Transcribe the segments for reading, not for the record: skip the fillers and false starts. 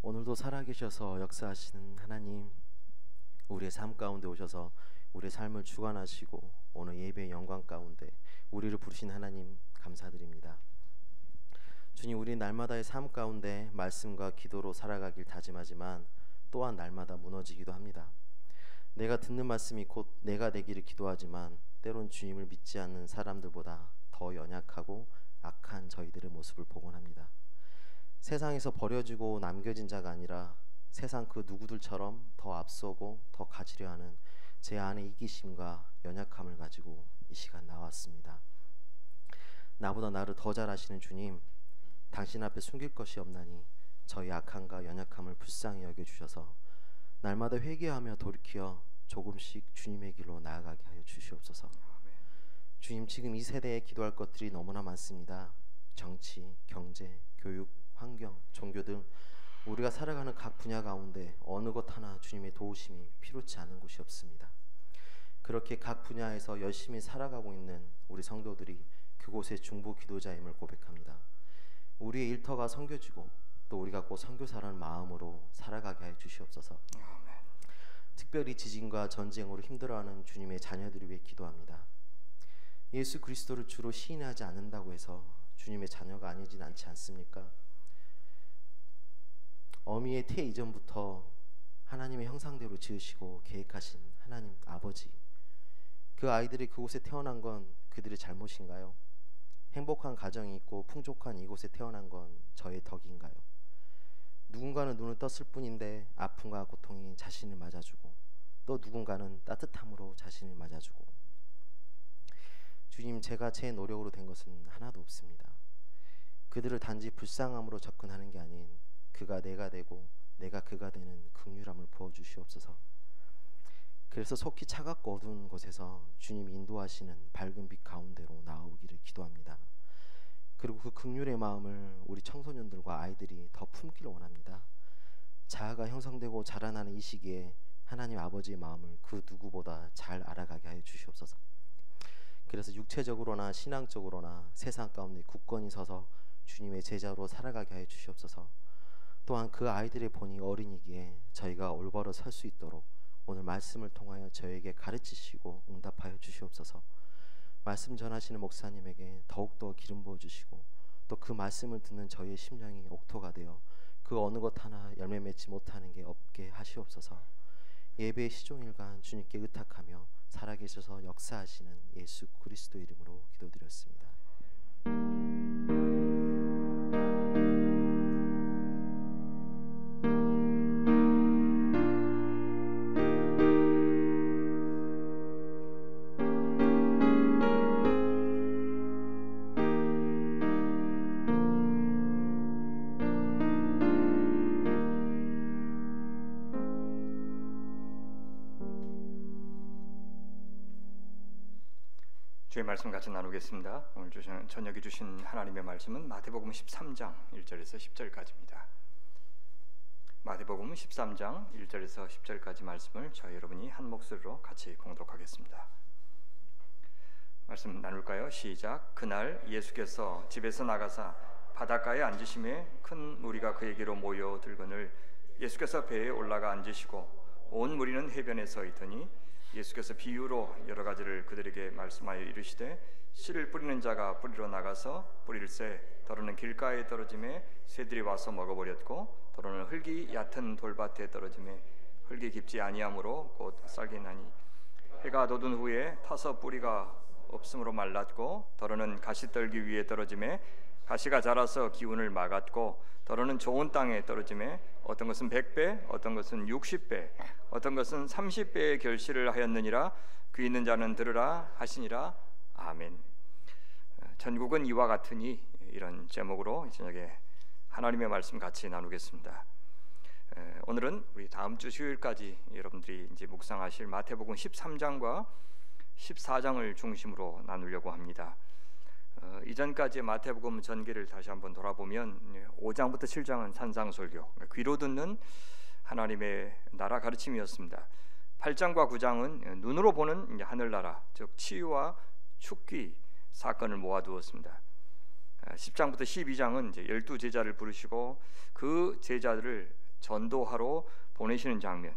오늘도 살아계셔서 역사하시는 하나님, 우리의 삶 가운데 오셔서 우리의 삶을 주관하시고 오늘 예배의 영광 가운데 우리를 부르신 하나님 감사드립니다. 주님, 우리 날마다의 삶 가운데 말씀과 기도로 살아가길 다짐하지만 또한 날마다 무너지기도 합니다. 내가 듣는 말씀이 곧 내가 되기를 기도하지만 때론 주님을 믿지 않는 사람들보다 더 연약하고 악한 저희들의 모습을 보곤 합니다. 세상에서 버려지고 남겨진 자가 아니라 세상 그 누구들처럼 더 앞서고 더 가지려 하는 제 안의 이기심과 연약함을 가지고 이 시간 나왔습니다. 나보다 나를 더 잘 아시는 주님, 당신 앞에 숨길 것이 없나니 저희 악함과 연약함을 불쌍히 여겨주셔서 날마다 회개하며 돌이켜 조금씩 주님의 길로 나아가게 하여 주시옵소서. 주님, 지금 이 세대에 기도할 것들이 너무나 많습니다. 정치, 경제, 교육, 환경, 종교 등 우리가 살아가는 각 분야 가운데 어느 것 하나 주님의 도우심이 필요치 않은 곳이 없습니다. 그렇게 각 분야에서 열심히 살아가고 있는 우리 성도들이 그곳의 중보 기도자임을 고백합니다. 우리의 일터가 섬겨지고 또 우리가 꼭 선교사라는 마음으로 살아가게 하여 주시옵소서. 아멘. 특별히 지진과 전쟁으로 힘들어하는 주님의 자녀들을 위해 기도합니다. 예수 그리스도를 주로 시인하지 않는다고 해서 주님의 자녀가 아니진 않지 않습니까? 어미의 태 이전부터 하나님의 형상대로 지으시고 계획하신 하나님 아버지, 그 아이들이 그곳에 태어난 건 그들의 잘못인가요? 행복한 가정이 있고 풍족한 이곳에 태어난 건 저의 덕인가요? 누군가는 눈을 떴을 뿐인데 아픔과 고통이 자신을 맞아주고 또 누군가는 따뜻함으로 자신을 맞아주고, 주님, 제가 제 노력으로 된 것은 하나도 없습니다. 그들을 단지 불쌍함으로 접근하는 게 아닌 그가 내가 되고 내가 그가 되는 긍휼함을 부어주시옵소서. 그래서 속히 차갑고 어두운 곳에서 주님이 인도하시는 밝은 빛 가운데로 나오기를 기도합니다. 그리고 그 긍휼의 마음을 우리 청소년들과 아이들이 더 품기를 원합니다. 자아가 형성되고 자라나는 이 시기에 하나님 아버지의 마음을 그 누구보다 잘 알아가게 하여 주시옵소서. 그래서 육체적으로나 신앙적으로나 세상 가운데 굳건히 서서 주님의 제자로 살아가게 하여 주시옵소서. 또한 그 아이들의 본이 어린이기에 저희가 올바로 설 수 있도록 오늘 말씀을 통하여 저에게 가르치시고 응답하여 주시옵소서. 말씀 전하시는 목사님에게 더욱더 기름 부어주시고 또 그 말씀을 듣는 저희의 심령이 옥토가 되어 그 어느 것 하나 열매 맺지 못하는 게 없게 하시옵소서. 예배의 시종일관 주님께 의탁하며 살아계셔서 역사하시는 예수 그리스도 이름으로 기도드렸습니다. 주의 말씀 같이 나누겠습니다. 오늘 저녁에 주신 하나님의 말씀은 마태복음 13장 1절에서 10절까지입니다. 마태복음 13장 1절에서 10절까지 말씀을 저희 여러분이 한 목소리로 같이 공독하겠습니다. 말씀 나눌까요? 시작. 그날 예수께서 집에서 나가사 바닷가에 앉으심에 큰 무리가 그에게로 모여들거늘 예수께서 배에 올라가 앉으시고 온 무리는 해변에 서 있더니 예수께서 비유로 여러 가지를 그들에게 말씀하여 이르시되, 씨를 뿌리는 자가 뿌리러 나가서 뿌릴새 더러는 길가에 떨어짐에 새들이 와서 먹어버렸고, 더러는 흙이 얕은 돌밭에 떨어짐에 흙이 깊지 아니하므로 곧 싹이 나니, 해가 돋은 후에 타서 뿌리가 없으므로 말랐고, 더러는 가시떨기 위에 떨어짐에 가시가 자라서 기운을 막았고, 더러는 좋은 땅에 떨어짐에 어떤 것은 100배, 어떤 것은 60배, 어떤 것은 30배의 결실을 하였느니라. 귀 있는 자는 들으라 하시니라. 아멘. 전국은 이와 같으니, 이런 제목으로 저녁에 하나님의 말씀 같이 나누겠습니다. 오늘은 우리 다음 주 수요일까지 여러분들이 이제 묵상하실 마태복음 13장과 14장을 중심으로 나누려고 합니다. 이전까지의 마태복음 전개를 다시 한번 돌아보면 5장부터 7장은 산상설교, 귀로 듣는 하나님의 나라 가르침이었습니다. 8장과 9장은 눈으로 보는 하늘나라, 즉 치유와 축기 사건을 모아두었습니다. 10장부터 12장은 이제 12 제자를 부르시고 그 제자들을 전도하러 보내시는 장면,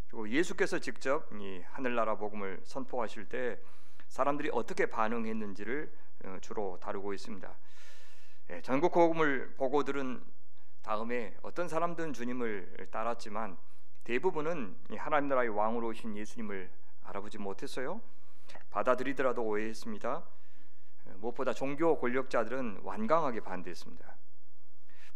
그리고 예수께서 직접 이 하늘나라 복음을 선포하실 때 사람들이 어떻게 반응했는지를 주로 다루고 있습니다. 전국 복음을 보고 들은 다음에 어떤 사람들은 주님을 따랐지만 대부분은 하나님 나라의 왕으로 오신 예수님을 알아보지 못했어요. 받아들이더라도 오해했습니다. 무엇보다 종교 권력자들은 완강하게 반대했습니다.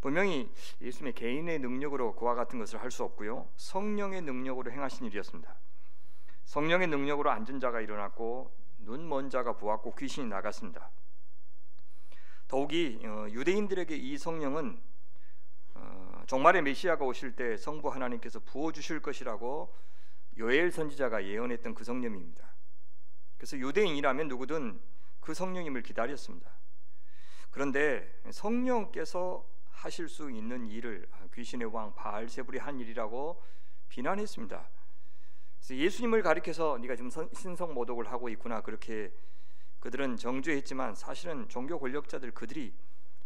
분명히 예수님의 개인의 능력으로 그와 같은 것을 할 수 없고요, 성령의 능력으로 행하신 일이었습니다. 성령의 능력으로 앉은 자가 일어났고 눈 먼 자가 보았고 귀신이 나갔습니다. 더욱이 유대인들에게 이 성령은 종말의 메시아가 오실 때 성부 하나님께서 부어주실 것이라고 요엘 선지자가 예언했던 그 성령입니다. 그래서 유대인이라면 누구든 그 성령님을 기다렸습니다. 그런데 성령께서 하실 수 있는 일을 귀신의 왕 바알세불이 한 일이라고 비난했습니다. 그래서 예수님을 가리켜서 네가 지금 신성 모독을 하고 있구나, 그렇게 그들은 정죄했지만 사실은 종교 권력자들 그들이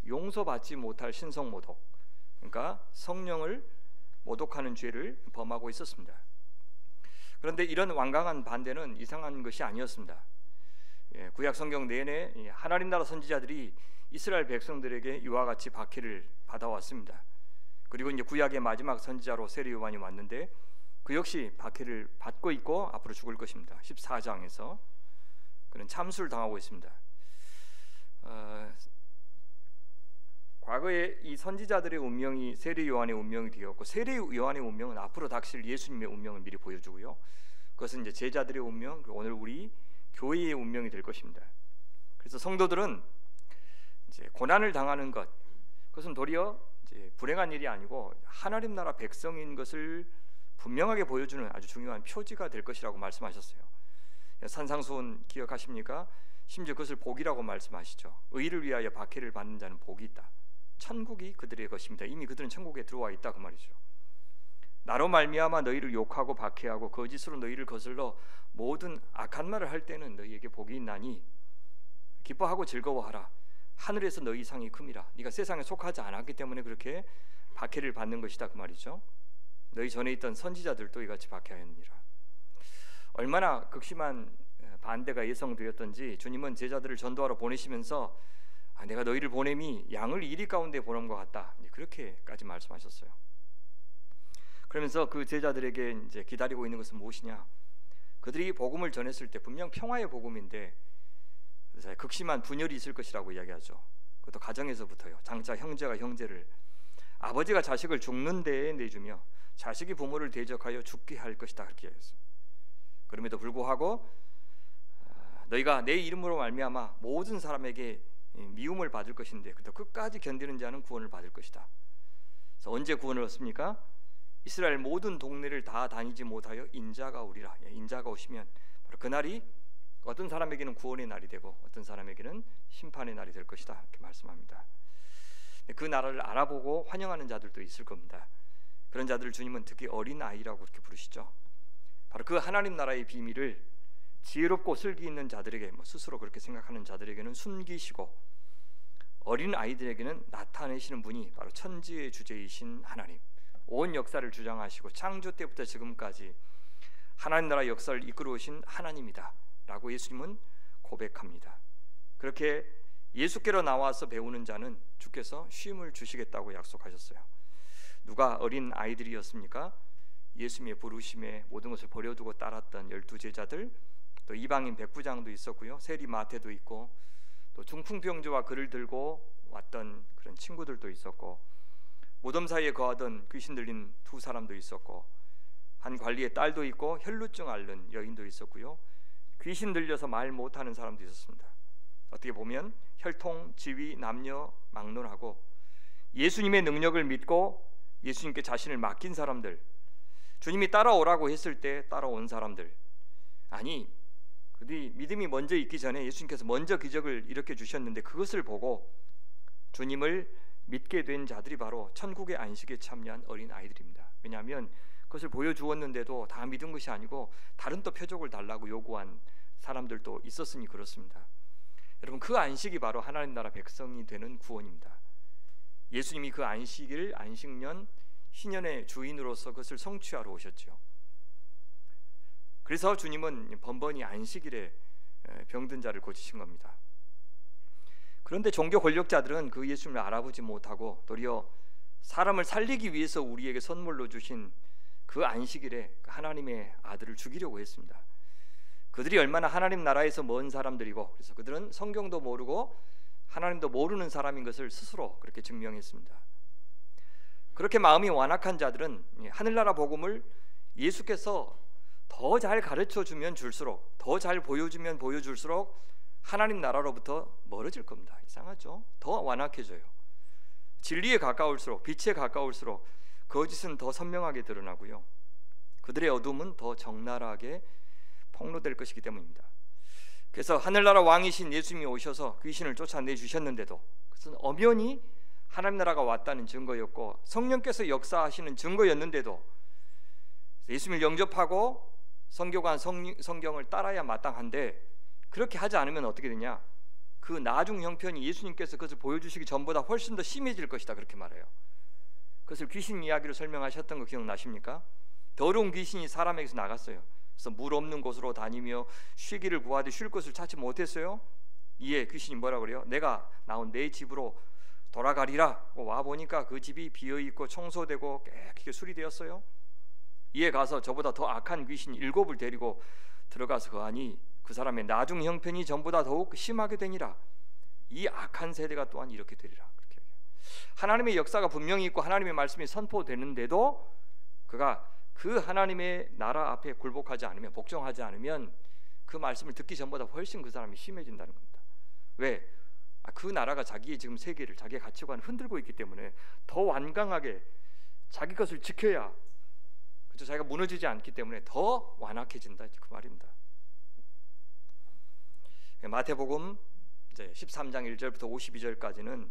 용서받지 못할 신성 모독, 그러니까 성령을 모독하는 죄를 범하고 있었습니다. 그런데 이런 완강한 반대는 이상한 것이 아니었습니다. 구약 성경 내내 하나님 나라 선지자들이 이스라엘 백성들에게 이와 같이 박해를 받아왔습니다. 그리고 이제 구약의 마지막 선지자로 세례 요한이 왔는데 그 역시 박해를 받고 있고 앞으로 죽을 것입니다. 14장에서 그는 참수를 당하고 있습니다. 과거에 이 선지자들의 운명이 세례 요한의 운명이 되었고, 세례 요한의 운명은 앞으로 닥칠 예수님의 운명을 미리 보여주고요, 그것은 이제 제자들의 운명, 그리고 오늘 우리 교회의 운명이 될 것입니다. 그래서 성도들은 이제 고난을 당하는 것, 그것은 도리어 이제 불행한 일이 아니고 하나님 나라 백성인 것을 분명하게 보여주는 아주 중요한 표지가 될 것이라고 말씀하셨어요. 산상수훈 기억하십니까? 심지어 그것을 복이라고 말씀하시죠. 의를 위하여 박해를 받는 자는 복이 있다. 천국이 그들의 것입니다. 이미 그들은 천국에 들어와 있다, 그 말이죠. 나로 말미암아 너희를 욕하고 박해하고 거짓으로 너희를 거슬러 모든 악한 말을 할 때는 너희에게 복이 있나니 기뻐하고 즐거워하라. 하늘에서 너희 상이 큼이라. 네가 세상에 속하지 않았기 때문에 그렇게 박해를 받는 것이다, 그 말이죠. 너희 전에 있던 선지자들도 이같이 박해하였느니라. 얼마나 극심한 반대가 예상되었던지 주님은 제자들을 전도하러 보내시면서 내가 너희를 보냄이 양을 이리 가운데 보낸 것 같다, 그렇게까지 말씀하셨어요. 그러면서 그 제자들에게 이제 기다리고 있는 것은 무엇이냐? 그들이 복음을 전했을 때 분명 평화의 복음인데 극심한 분열이 있을 것이라고 이야기하죠. 그것도 가정에서부터요. 장차 형제가 형제를, 아버지가 자식을 죽는 데에 내주며 자식이 부모를 대적하여 죽게 할 것이다, 그렇게 이야기했어요. 그럼에도 불구하고 너희가 내 이름으로 말미암아 모든 사람에게 미움을 받을 것인데 그래도 끝까지 견디는 자는 구원을 받을 것이다. 그래서 언제 구원을 얻습니까? 이스라엘 모든 동네를 다 다니지 못하여 인자가 오리라. 인자가 오시면 바로 그날이 어떤 사람에게는 구원의 날이 되고 어떤 사람에게는 심판의 날이 될 것이다, 이렇게 말씀합니다. 그 나라를 알아보고 환영하는 자들도 있을 겁니다. 그런 자들을 주님은 특히 어린 아이라고 그렇게 부르시죠. 바로 그 하나님 나라의 비밀을 지혜롭고 슬기 있는 자들에게, 스스로 그렇게 생각하는 자들에게는 숨기시고 어린 아이들에게는 나타내시는 분이 바로 천지의 주제이신 하나님, 온 역사를 주장하시고 창조 때부터 지금까지 하나님 나라 역사를 이끌어 오신 하나님이다 라고 예수님은 고백합니다. 그렇게 예수께로 나와서 배우는 자는 주께서 쉼을 주시겠다고 약속하셨어요. 누가 어린 아이들이었습니까? 예수님의 부르심에 모든 것을 버려두고 따랐던 12제자들, 또 이방인 백부장도 있었고요, 세리 마태도 있고, 또 중풍병자와 그를 들고 왔던 그런 친구들도 있었고, 무덤 사이에 거하던 귀신 들린 두 사람도 있었고, 한 관리의 딸도 있고, 혈루증 앓는 여인도 있었고요, 귀신 들려서 말 못하는 사람도 있었습니다. 어떻게 보면 혈통, 지위, 남녀 막론하고 예수님의 능력을 믿고 예수님께 자신을 맡긴 사람들, 주님이 따라오라고 했을 때 따라온 사람들, 아니 그들이 믿음이 먼저 있기 전에 예수님께서 먼저 기적을 일으켜 주셨는데 그것을 보고 주님을 믿게 된 자들이 바로 천국의 안식에 참여한 어린 아이들입니다. 왜냐하면 그것을 보여주었는데도 다 믿은 것이 아니고 다른 또 표적을 달라고 요구한 사람들도 있었으니 그렇습니다. 여러분, 그 안식이 바로 하나님 나라 백성이 되는 구원입니다. 예수님이 그 안식일, 안식년 희년의 주인으로서 그것을 성취하러 오셨죠. 그래서 주님은 번번이 안식일에 병든 자를 고치신 겁니다. 그런데 종교 권력자들은 그 예수님을 알아보지 못하고 도리어 사람을 살리기 위해서 우리에게 선물로 주신 그 안식일에 하나님의 아들을 죽이려고 했습니다. 그들이 얼마나 하나님 나라에서 먼 사람들이고, 그래서 그들은 성경도 모르고 하나님도 모르는 사람인 것을 스스로 그렇게 증명했습니다. 그렇게 마음이 완악한 자들은 하늘나라 복음을 예수께서 더 잘 가르쳐 주면 줄수록, 더 잘 보여주면 보여줄수록 하나님 나라로부터 멀어질 겁니다. 이상하죠? 더 완악해져요. 진리에 가까울수록, 빛에 가까울수록 거짓은 더 선명하게 드러나고요, 그들의 어둠은 더 적나라하게 폭로될 것이기 때문입니다. 그래서 하늘나라 왕이신 예수님이 오셔서 귀신을 쫓아내 주셨는데도, 그것은 엄연히 하나님 나라가 왔다는 증거였고 성령께서 역사하시는 증거였는데도 예수님을 영접하고 성교관 성경을 따라야 마땅한데, 그렇게 하지 않으면 어떻게 되냐? 그 나중 형편이 예수님께서 그것을 보여주시기 전보다 훨씬 더 심해질 것이다, 그렇게 말해요. 그것을 귀신 이야기로 설명하셨던 거 기억나십니까? 더러운 귀신이 사람에게서 나갔어요. 그래서 물 없는 곳으로 다니며 쉬기를 구하되 쉴 곳을 찾지 못했어요. 이에 귀신이 뭐라 그래요? 내가 나온 내 집으로 돌아가리라. 와 보니까 그 집이 비어있고 청소되고 깨끗하게 수리되었어요. 이에 가서 저보다 더 악한 귀신 7을 데리고 들어가서 거하니 그 사람의 나중 형편이 전보다 더욱 심하게 되니라. 이 악한 세대가 또한 이렇게 되리라. 그렇게 얘기해요. 하나님의 역사가 분명히 있고 하나님의 말씀이 선포되는데도 그가 그 하나님의 나라 앞에 굴복하지 않으면, 복종하지 않으면 그 말씀을 듣기 전보다 훨씬 그 사람이 심해진다는 겁니다. 왜? 그 나라가 자기의 지금 세계를, 자기의 가치관을 흔들고 있기 때문에 더 완강하게 자기 것을 지켜야, 그렇죠? 자기가 무너지지 않기 때문에 더 완악해진다, 그 말입니다. 마태복음 이제 13장 1절부터 52절까지는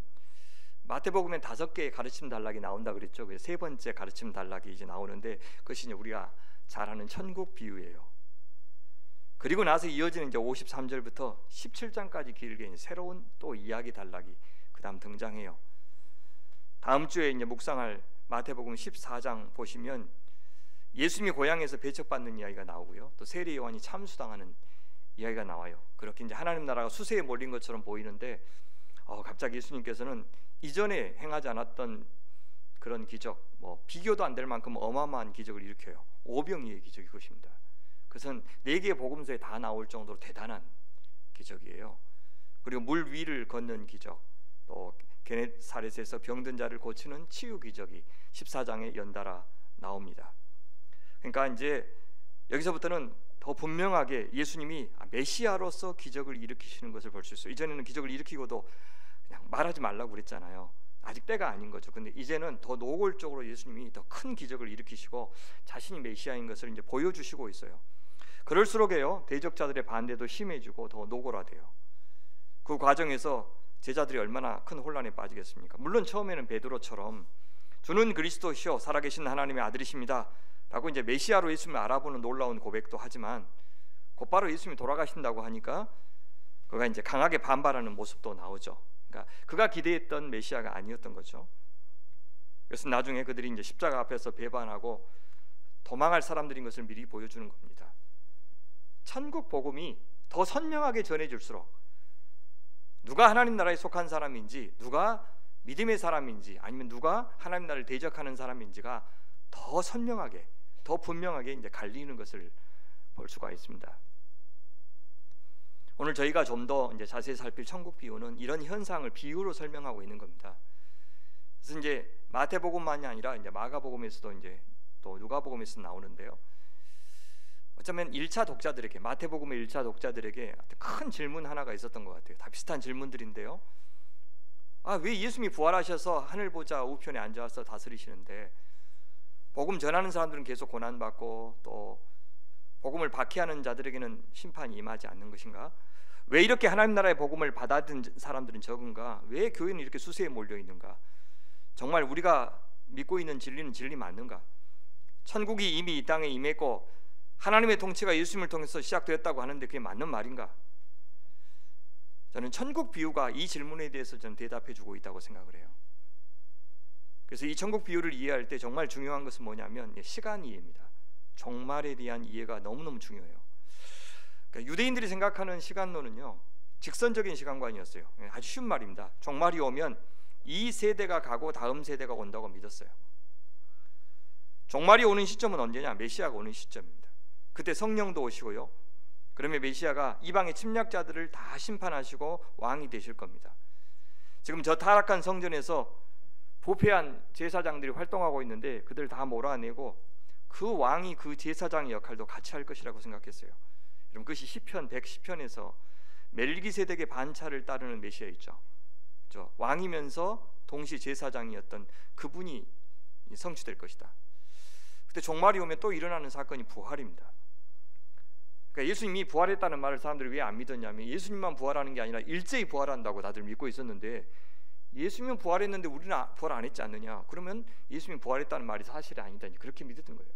마태복음에 5개의 가르침 단락이 나온다 그랬죠. 그래서 세 번째 가르침 단락이 이제 나오는데, 그것이 이제 우리가 잘 아는 천국 비유예요. 그리고 나서 이어지는 이제 53절부터 17장까지 길게 이제 새로운 또 이야기 단락이 그다음 등장해요. 다음 주에 이제 묵상할 마태복음 14장 보시면 예수님이 고향에서 배척받는 이야기가 나오고요, 또 세례 요한이 참수당하는 이야기가 나와요. 그렇게 이제 하나님 나라가 수세에 몰린 것처럼 보이는데 갑자기 예수님께서는 이전에 행하지 않았던 그런 기적, 뭐 비교도 안 될 만큼 어마어마한 기적을 일으켜요. 오병이의 기적이 그것입니다. 그것은 4개의 복음서에 다 나올 정도로 대단한 기적이에요. 그리고 물 위를 걷는 기적, 또 게네사렛에서 병든 자를 고치는 치유 기적이 14장에 연달아 나옵니다. 그러니까 이제 여기서부터는 더 분명하게 예수님이 메시아로서 기적을 일으키시는 것을 볼 수 있어요. 이전에는 기적을 일으키고도 그냥 말하지 말라고 그랬잖아요. 아직 때가 아닌 거죠. 근데 이제는 더 노골적으로 예수님이 더 큰 기적을 일으키시고 자신이 메시아인 것을 이제 보여주시고 있어요. 그럴수록에요, 대적자들의 반대도 심해지고 더 노골화돼요. 그 과정에서 제자들이 얼마나 큰 혼란에 빠지겠습니까? 물론 처음에는 베드로처럼 주는 그리스도시요 살아계신 하나님의 아들이십니다 라고 이제 메시아로 예수님을 알아보는 놀라운 고백도 하지만, 곧바로 예수님이 돌아가신다고 하니까 그가 이제 강하게 반발하는 모습도 나오죠. 그러니까 그가 기대했던 메시아가 아니었던 거죠. 그래서 나중에 그들이 이제 십자가 앞에서 배반하고 도망할 사람들인 것을 미리 보여주는 겁니다. 천국 복음이 더 선명하게 전해질수록 누가 하나님 나라에 속한 사람인지, 누가 믿음의 사람인지, 아니면 누가 하나님 나라를 대적하는 사람인지가 더 선명하게, 더 분명하게 이제 갈리는 것을 볼 수가 있습니다. 오늘 저희가 좀 더 이제 자세히 살필 천국 비유는 이런 현상을 비유로 설명하고 있는 겁니다. 그래서 이제 마태복음만이 아니라 이제 마가복음에서도 이제 또 누가복음에서 나오는데요. 어쩌면 1차 독자들에게, 마태복음의 1차 독자들에게 큰 질문 하나가 있었던 것 같아요. 다 비슷한 질문들인데요. 왜 예수님이 부활하셔서 하늘 보좌 우편에 앉아서 다스리시는데 복음 전하는 사람들은 계속 고난받고 또 복음을 박해하는 자들에게는 심판이 임하지 않는 것인가? 왜 이렇게 하나님 나라의 복음을 받아든 사람들은 적은가? 왜 교회는 이렇게 수세에 몰려 있는가? 정말 우리가 믿고 있는 진리는 진리 맞는가? 천국이 이미 이 땅에 임했고 하나님의 통치가 예수님을 통해서 시작되었다고 하는데 그게 맞는 말인가? 저는 천국 비유가 이 질문에 대해서 저는 대답해 주고 있다고 생각을 해요. 그래서 이 천국 비유를 이해할 때 정말 중요한 것은 뭐냐면 시간 이해입니다. 종말에 대한 이해가 너무너무 중요해요. 그러니까 유대인들이 생각하는 시간론은요, 직선적인 시간관이었어요. 아주 쉬운 말입니다. 종말이 오면 이 세대가 가고 다음 세대가 온다고 믿었어요. 종말이 오는 시점은 언제냐? 메시아가 오는 시점입니다. 그때 성령도 오시고요, 그러면 메시아가 이방의 침략자들을 다 심판하시고 왕이 되실 겁니다. 지금 저 타락한 성전에서 부패한 제사장들이 활동하고 있는데 그들 다 몰아내고 그 왕이 그 제사장의 역할도 같이 할 것이라고 생각했어요. 여러분, 그것이 시편 110편에서 멜기세덱의 반차를 따르는 메시아 있죠. 왕이면서 동시 제사장이었던 그분이 성취될 것이다. 그때 종말이 오면 또 일어나는 사건이 부활입니다. 그러니까 예수님이 부활했다는 말을 사람들이 왜 안 믿었냐면, 예수님만 부활하는 게 아니라 일제히 부활한다고 다들 믿고 있었는데, 예수님은 부활했는데 우리는 부활 안 했지 않느냐? 그러면 예수님이 부활했다는 말이 사실이 아니다, 그렇게 믿었던 거예요.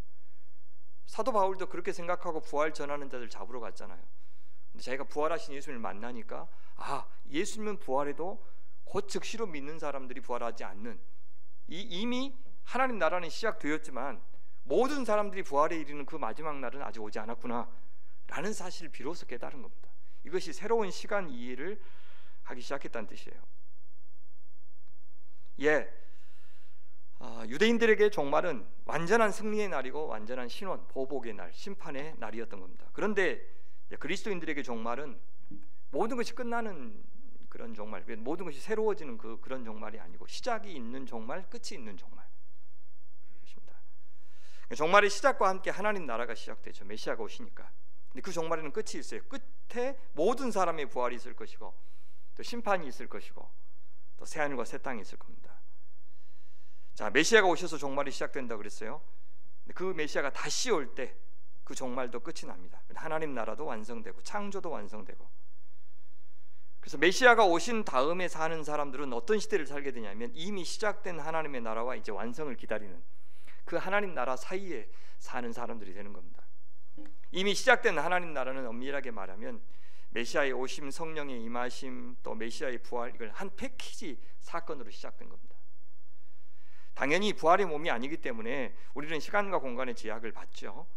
사도 바울도 그렇게 생각하고 부활 전하는 자들 잡으러 갔잖아요. 근데 자기가 부활하신 예수님을 만나니까, 예수님은 부활해도 곧 즉시로 믿는 사람들이 부활하지 않는, 이미 하나님 나라는 시작되었지만 모든 사람들이 부활에 이르는 그 마지막 날은 아직 오지 않았구나 라는 사실을 비로소 깨달은 겁니다. 이것이 새로운 시간 이해를 하기 시작했다는 뜻이에요. 유대인들에게 종말은 완전한 승리의 날이고 완전한 신원, 보복의 날, 심판의 날이었던 겁니다. 그런데 그리스도인들에게 종말은 모든 것이 끝나는 그런 종말, 모든 것이 새로워지는 그런 종말이 아니고 시작이 있는 종말, 끝이 있는 종말. 종말의 시작과 함께 하나님 나라가 시작되죠. 메시아가 오시니까. 근데 그 종말에는 끝이 있어요. 끝에 모든 사람의 부활이 있을 것이고, 또 심판이 있을 것이고, 또 새 하늘과 새 땅이 있을 겁니다. 자, 메시아가 오셔서 종말이 시작된다 그랬어요. 근데 그 메시아가 다시 올 때 그 종말도 끝이 납니다. 하나님 나라도 완성되고 창조도 완성되고. 그래서 메시아가 오신 다음에 사는 사람들은 어떤 시대를 살게 되냐면, 이미 시작된 하나님의 나라와 이제 완성을 기다리는 그 하나님 나라 사이에 사는 사람들이 되는 겁니다. 이미 시작된 하나님 나라는 엄밀하게 말하면 메시아의 오심, 성령의 임하심, 또 메시아의 부활, 이걸 한 패키지 사건으로 시작된 겁니다. 당연히 부활의 몸이 아니기 때문에 우리는 시간과 공간의 제약을 받죠.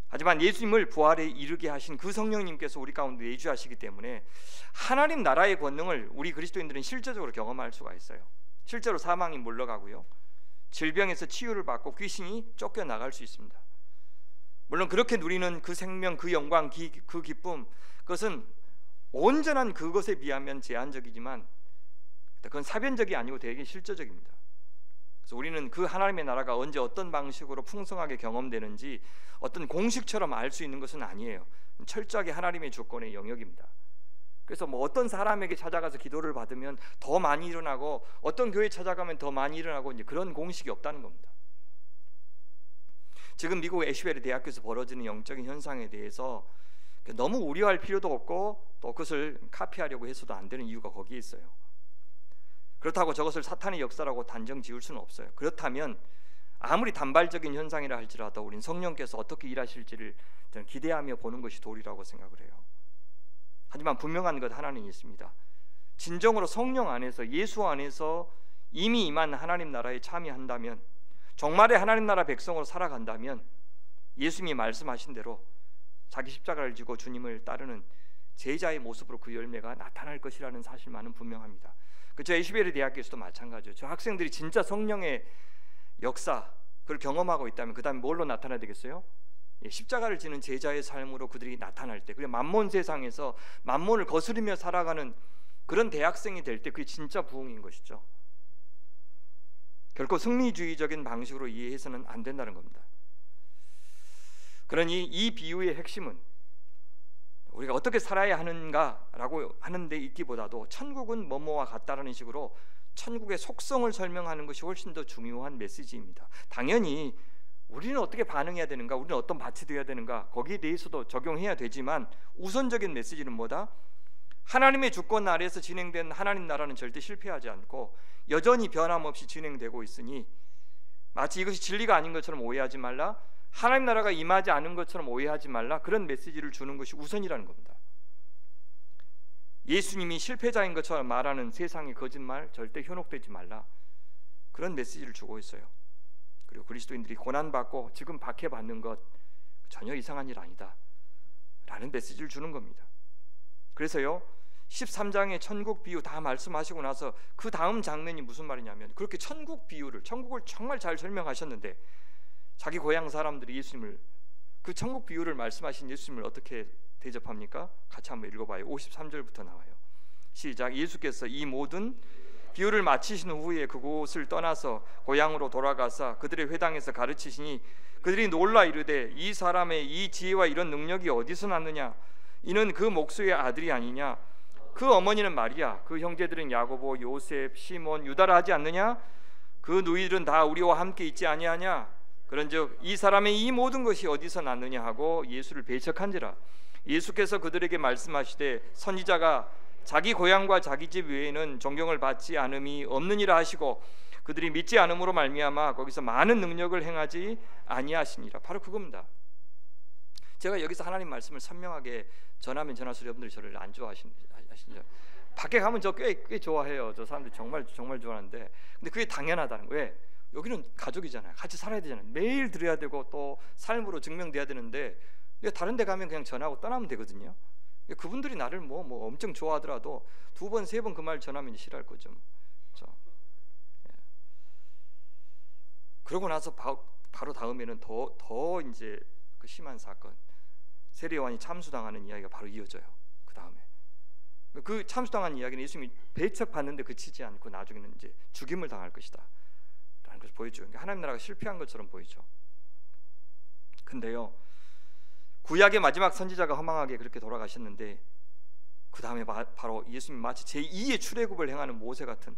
하지만 예수님을 부활에 이르게 하신 그 성령님께서 우리 가운데 내주하시기 때문에 하나님 나라의 권능을 우리 그리스도인들은 실제적으로 경험할 수가 있어요. 실제로 사망이 물러가고요, 질병에서 치유를 받고 귀신이 쫓겨나갈 수 있습니다. 물론 그렇게 누리는 그 생명, 그 영광, 그 기쁨, 그것은 온전한 그것에 비하면 제한적이지만 그건 사변적이 아니고 되게 실제적입니다. 그래서 우리는 그 하나님의 나라가 언제 어떤 방식으로 풍성하게 경험되는지 어떤 공식처럼 알 수 있는 것은 아니에요. 철저하게 하나님의 주권의 영역입니다. 그래서 어떤 사람에게 찾아가서 기도를 받으면 더 많이 일어나고, 어떤 교회에 찾아가면 더 많이 일어나고, 이제 그런 공식이 없다는 겁니다. 지금 미국 애쉬베리 대학교에서 벌어지는 영적인 현상에 대해서 너무 우려할 필요도 없고, 또 그것을 카피하려고 해서도 안 되는 이유가 거기에 있어요. 그렇다고 저것을 사탄의 역사라고 단정 지을 수는 없어요. 그렇다면 아무리 단발적인 현상이라 할지라도 우린 성령께서 어떻게 일하실지를 저는 기대하며 보는 것이 도리라고 생각을 해요. 하지만 분명한 것 하나는 있습니다. 진정으로 성령 안에서, 예수 안에서 이미 임한 하나님 나라에 참여한다면, 정말의 하나님 나라 백성으로 살아간다면 예수님이 말씀하신 대로 자기 십자가를 지고 주님을 따르는 제자의 모습으로 그 열매가 나타날 것이라는 사실만은 분명합니다. 저 애쉬베리 대학교에서도 마찬가지죠. 저 학생들이 진짜 성령의 역사, 그걸 경험하고 있다면 그 다음에 뭘로 나타나야 되겠어요? 십자가를 지는 제자의 삶으로 그들이 나타날 때, 그리고 만몬 세상에서 만몬을 거스르며 살아가는 그런 대학생이 될 때, 그게 진짜 부흥인 것이죠. 결코 승리주의적인 방식으로 이해해서는 안 된다는 겁니다. 그러니 이 비유의 핵심은 우리가 어떻게 살아야 하는가라고 하는 데 있기보다도 천국은 뭐뭐와 같다라는 식으로 천국의 속성을 설명하는 것이 훨씬 더 중요한 메시지입니다. 당연히 우리는 어떻게 반응해야 되는가, 우리는 어떤 밭이 되어야 되는가, 거기에 대해서도 적용해야 되지만 우선적인 메시지는 뭐다? 하나님의 주권 아래에서 진행된 하나님 나라는 절대 실패하지 않고 여전히 변함없이 진행되고 있으니, 마치 이것이 진리가 아닌 것처럼 오해하지 말라, 하나님 나라가 임하지 않은 것처럼 오해하지 말라, 그런 메시지를 주는 것이 우선이라는 겁니다. 예수님이 실패자인 것처럼 말하는 세상의 거짓말 절대 현혹되지 말라. 그런 메시지를 주고 있어요. 그리고 그리스도인들이 고난받고 지금 박해받는 것 전혀 이상한 일 아니다 라는 메시지를 주는 겁니다. 그래서요 13장의 천국 비유 다 말씀하시고 나서 그 다음 장면이 무슨 말이냐면, 그렇게 천국 비유를, 천국을 정말 잘 설명하셨는데 자기 고향 사람들이 예수님을, 그 천국 비유를 말씀하신 예수님을 어떻게 대접합니까? 같이 한번 읽어봐요. 53절부터 나와요. 시작. 예수께서 이 모든 비유를 마치신 후에 그곳을 떠나서 고향으로 돌아가사 그들의 회당에서 가르치시니 그들이 놀라 이르되 이 사람의 이 지혜와 이런 능력이 어디서 났느냐? 이는 그 목수의 아들이 아니냐? 그 어머니는 마리아, 그 형제들은 야고보, 요셉, 시몬, 유다라 하지 않느냐? 그 누이들은 다 우리와 함께 있지 아니하냐? 그런즉 이 사람의 이 모든 것이 어디서 났느냐 하고 예수를 배척한지라. 예수께서 그들에게 말씀하시되 선지자가 자기 고향과 자기 집 외에는 존경을 받지 않음이 없느니라 하시고 그들이 믿지 않음으로 말미암아 거기서 많은 능력을 행하지 아니하시니라. 바로 그겁니다. 제가 여기서 하나님 말씀을 선명하게 전하면 전할수록 여러분들이 저를 안 좋아하시죠. 밖에 가면 저 꽤 좋아해요. 저 사람들 정말 좋아하는데, 근데 그게 당연하다는 거예요. 왜? 여기는 가족이잖아요. 같이 살아야 되잖아요. 매일 드려야 되고 또 삶으로 증명돼야 되는데 다른 데 가면 그냥 전하고 떠나면 되거든요. 그분들이 나를 뭐 엄청 좋아하더라도 2번, 3번 그 말 전하면 싫어할 거죠. 그렇죠? 그러고 나서 바로 다음에는 더 이제 그 심한 사건, 세례 요한이 참수당하는 이야기가 바로 이어져요. 그 다음에 그 참수당한 이야기는 예수님이 배척받는데 그치지 않고 나중에는 이제 죽임을 당할 것이다 라는 것을 보여줘요. 하나님 나라가 실패한 것처럼 보이죠. 근데요 구약의 마지막 선지자가 허망하게 그렇게 돌아가셨는데 그 다음에 바로 예수님 마치 제2의 출애굽을 행하는 모세 같은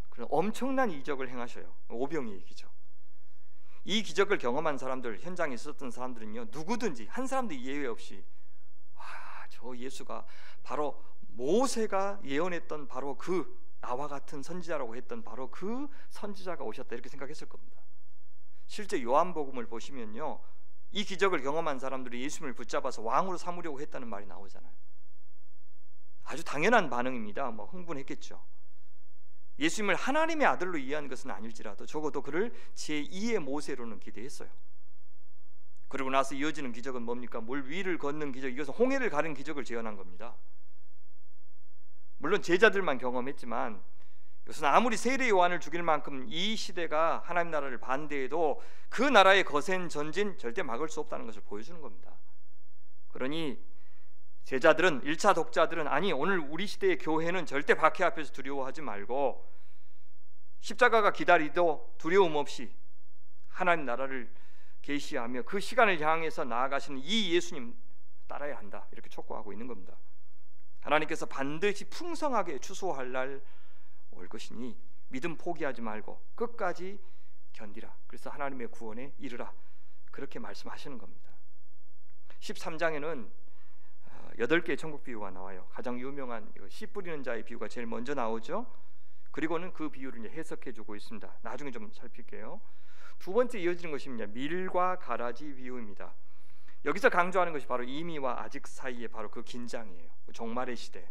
그런 엄청난 이적을 행하셔요. 오병이의 기적. 이 기적을 경험한 사람들, 현장에 있었던 사람들은요 누구든지 한 사람도 예외 없이 와, 저 예수가 바로 모세가 예언했던 바로 그 나와 같은 선지자라고 했던 바로 그 선지자가 오셨다 이렇게 생각했을 겁니다. 실제 요한복음을 보시면요 이 기적을 경험한 사람들이 예수님을 붙잡아서 왕으로 삼으려고 했다는 말이 나오잖아요. 아주 당연한 반응입니다. 뭐 흥분했겠죠. 예수님을 하나님의 아들로 이해한 것은 아닐지라도 적어도 그를 제2의 모세로는 기대했어요. 그리고 나서 이어지는 기적은 뭡니까? 물 위를 걷는 기적, 이것은 홍해를 가른 기적을 재현한 겁니다. 물론 제자들만 경험했지만 이것은 아무리 세례 요한을 죽일 만큼 이 시대가 하나님 나라를 반대해도 그 나라의 거센 전진 절대 막을 수 없다는 것을 보여주는 겁니다. 그러니 제자들은, 1차 독자들은 아니 오늘 우리 시대의 교회는 절대 박해 앞에서 두려워하지 말고 십자가가 기다리도 두려움 없이 하나님 나라를 계시하며 그 시간을 향해서 나아가시는 이 예수님 따라야 한다 이렇게 촉구하고 있는 겁니다. 하나님께서 반드시 풍성하게 추수할 날 올 것이니 믿음 포기하지 말고 끝까지 견디라. 그래서 하나님의 구원에 이르라 그렇게 말씀하시는 겁니다. 13장에는 8개의 천국 비유가 나와요. 가장 유명한 씨 뿌리는 자의 비유가 제일 먼저 나오죠. 그리고는 그 비유를 이제 해석해주고 있습니다. 나중에 좀 살필게요. 두 번째 이어지는 것이 밀과 가라지 비유입니다. 여기서 강조하는 것이 바로 이미와 아직 사이에 바로 그 긴장이에요. 종말의 시대.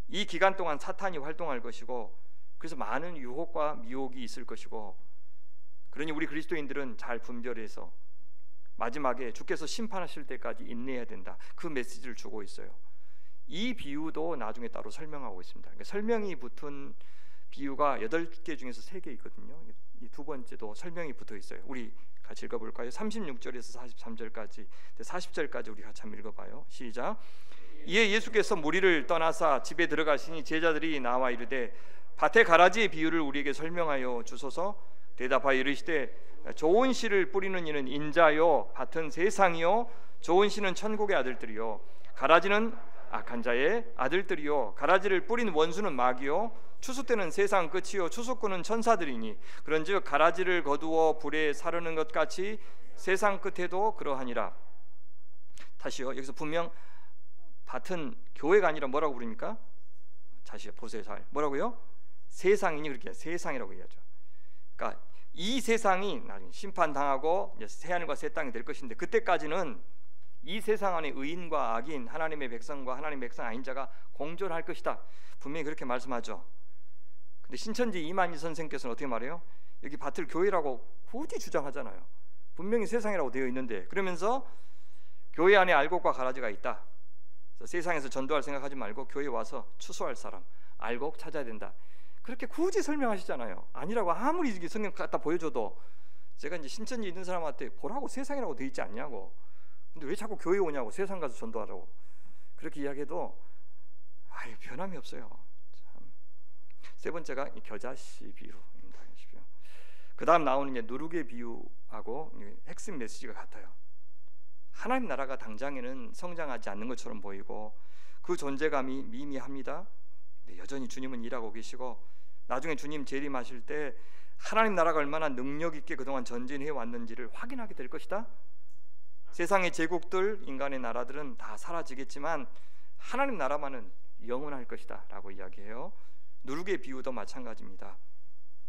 이 기간 동안 사탄이 활동할 것이고 그래서 많은 유혹과 미혹이 있을 것이고 그러니 우리 그리스도인들은 잘 분별해서 마지막에 주께서 심판하실 때까지 인내해야 된다. 그 메시지를 주고 있어요. 이 비유도 나중에 따로 설명하고 있습니다. 그러니까 설명이 붙은 비유가 8개 중에서 3개 있거든요. 이 두 번째도 설명이 붙어 있어요. 우리 같이 읽어볼까요? 36절에서 43절까지 40절까지 우리 같이 한번 읽어봐요. 시작. 이에 예수께서 무리를 떠나사 집에 들어가시니 제자들이 나와 이르되 밭의 가라지의 비유를 우리에게 설명하여 주소서. 대답하여 이르시되 좋은 씨를 뿌리는 이는 인자요 밭은 세상이요 좋은 씨는 천국의 아들들이요 가라지는 악한 자의 아들들이요 가라지를 뿌린 원수는 마귀요 추수 때는 세상 끝이요 추수꾼은 천사들이니 그런즉 가라지를 거두어 불에 사르는 것 같이 세상 끝에도 그러하니라. 다시요. 여기서 분명 밭은 교회가 아니라 뭐라고 부릅니까? 다시 보세요. 잘 뭐라고요? 세상이니 그렇게 세상이라고 얘기하죠. 그러니까 이 세상이 나중에 심판당하고 새 하늘과 새 땅이 될 것인데 그때까지는 이 세상 안에 의인과 악인, 하나님의 백성과 하나님의 백성 아닌 자가 공존할 것이다. 분명히 그렇게 말씀하죠. 근데 신천지 이만희 선생께서는 어떻게 말해요? 여기 밭을 교회라고 굳이 주장하잖아요. 분명히 세상이라고 되어 있는데, 그러면서 교회 안에 알곡과 가라지가 있다. 세상에서 전도할 생각하지 말고 교회 와서 추수할 사람, 알곡 찾아야 된다. 그렇게 굳이 설명하시잖아요. 아니라고 아무리 이게 성경 갖다 보여줘도 제가 이제 신천지 있는 사람한테 보라고 세상이라고 되어 있지 않냐고. 근데 왜 자꾸 교회 오냐고, 세상 가서 전도하라고 그렇게 이야기해도 변함이 없어요. 참. 세 번째가 이 겨자씨 비유입니다. 그 다음 나오는 이제 누룩의 비유하고 핵심 메시지가 같아요. 하나님 나라가 당장에는 성장하지 않는 것처럼 보이고 그 존재감이 미미합니다. 근데 여전히 주님은 일하고 계시고 나중에 주님 재림하실 때 하나님 나라가 얼마나 능력 있게 그동안 전진해 왔는지를 확인하게 될 것이다. 세상의 제국들, 인간의 나라들은 다 사라지겠지만 하나님 나라만은 영원할 것이다 라고 이야기해요. 누룩의 비유도 마찬가지입니다.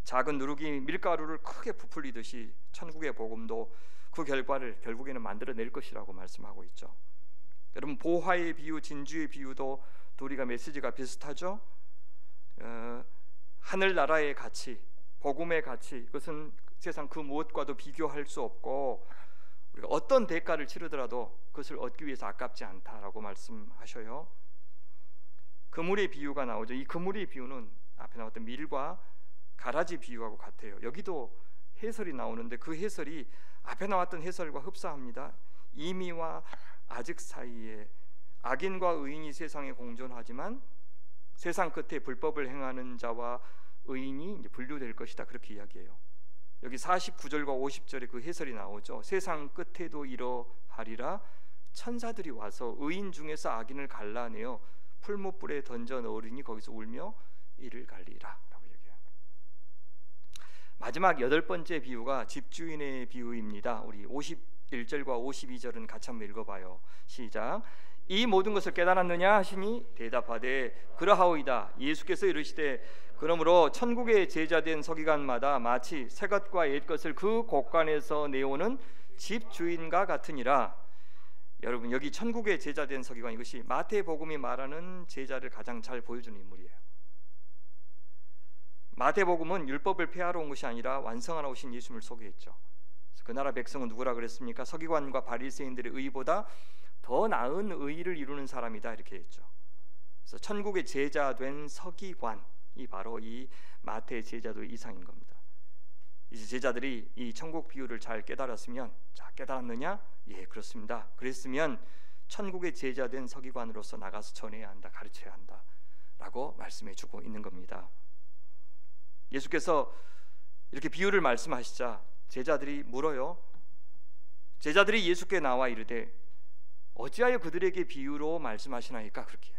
작은 누룩이 밀가루를 크게 부풀리듯이 천국의 복음도 그 결과를 결국에는 만들어낼 것이라고 말씀하고 있죠. 여러분, 보화의 비유, 진주의 비유도 우리가 메시지가 비슷하죠. 하늘나라의 가치, 복음의 가치, 그것은 세상 그 무엇과도 비교할 수 없고 우리가 어떤 대가를 치르더라도 그것을 얻기 위해서 아깝지 않다라고 말씀하셔요. 그물의 비유가 나오죠. 이 그물의 비유는 앞에 나왔던 밀과 가라지 비유하고 같아요. 여기도 해설이 나오는데 그 해설이 앞에 나왔던 해설과 흡사합니다. 이미와 아직 사이에 악인과 의인이 세상에 공존하지만 세상 끝에 불법을 행하는 자와 의인이 이제 분류될 것이다, 그렇게 이야기해요. 여기 49절과 50절에 그 해설이 나오죠. 세상 끝에도 이러하리라. 천사들이 와서 의인 중에서 악인을 갈라내어 풀무불에 던져 넣으리니 거기서 울며 이를 갈리라 라고 얘기해요. 마지막 8번째 비유가 집주인의 비유입니다. 우리 51절과 52절은 같이 한번 읽어봐요. 시작. 이 모든 것을 깨달았느냐 하시니 대답하되 그러하오이다. 예수께서 이르시되 그러므로 천국의 제자된 서기관마다 마치 새것과 옛것을 그 곳간에서 내오는 집주인과 같으니라. 여러분, 여기 천국의 제자된 서기관, 이것이 마태복음이 말하는 제자를 가장 잘 보여주는 인물이에요. 마태복음은 율법을 폐하러 온 것이 아니라 완성하러 오신 예수님을 소개했죠. 그 나라 백성은 누구라 그랬습니까? 서기관과 바리새인들의 의보다 더 나은 의를 이루는 사람이다, 이렇게 했죠. 그래서 천국의 제자 된 서기관이 바로 이 마태 제자도 이상인 겁니다. 이제 제자들이 이 천국 비유를 잘 깨달았으면, 자, 깨달았느냐? 예, 그렇습니다. 그랬으면 천국의 제자 된 서기관으로서 나가서 전해야 한다, 가르쳐야 한다 라고 말씀해 주고 있는 겁니다. 예수께서 이렇게 비유를 말씀하시자 제자들이 물어요. 제자들이 예수께 나와 이르되 어찌하여 그들에게 비유로 말씀하시나이까? 그렇게.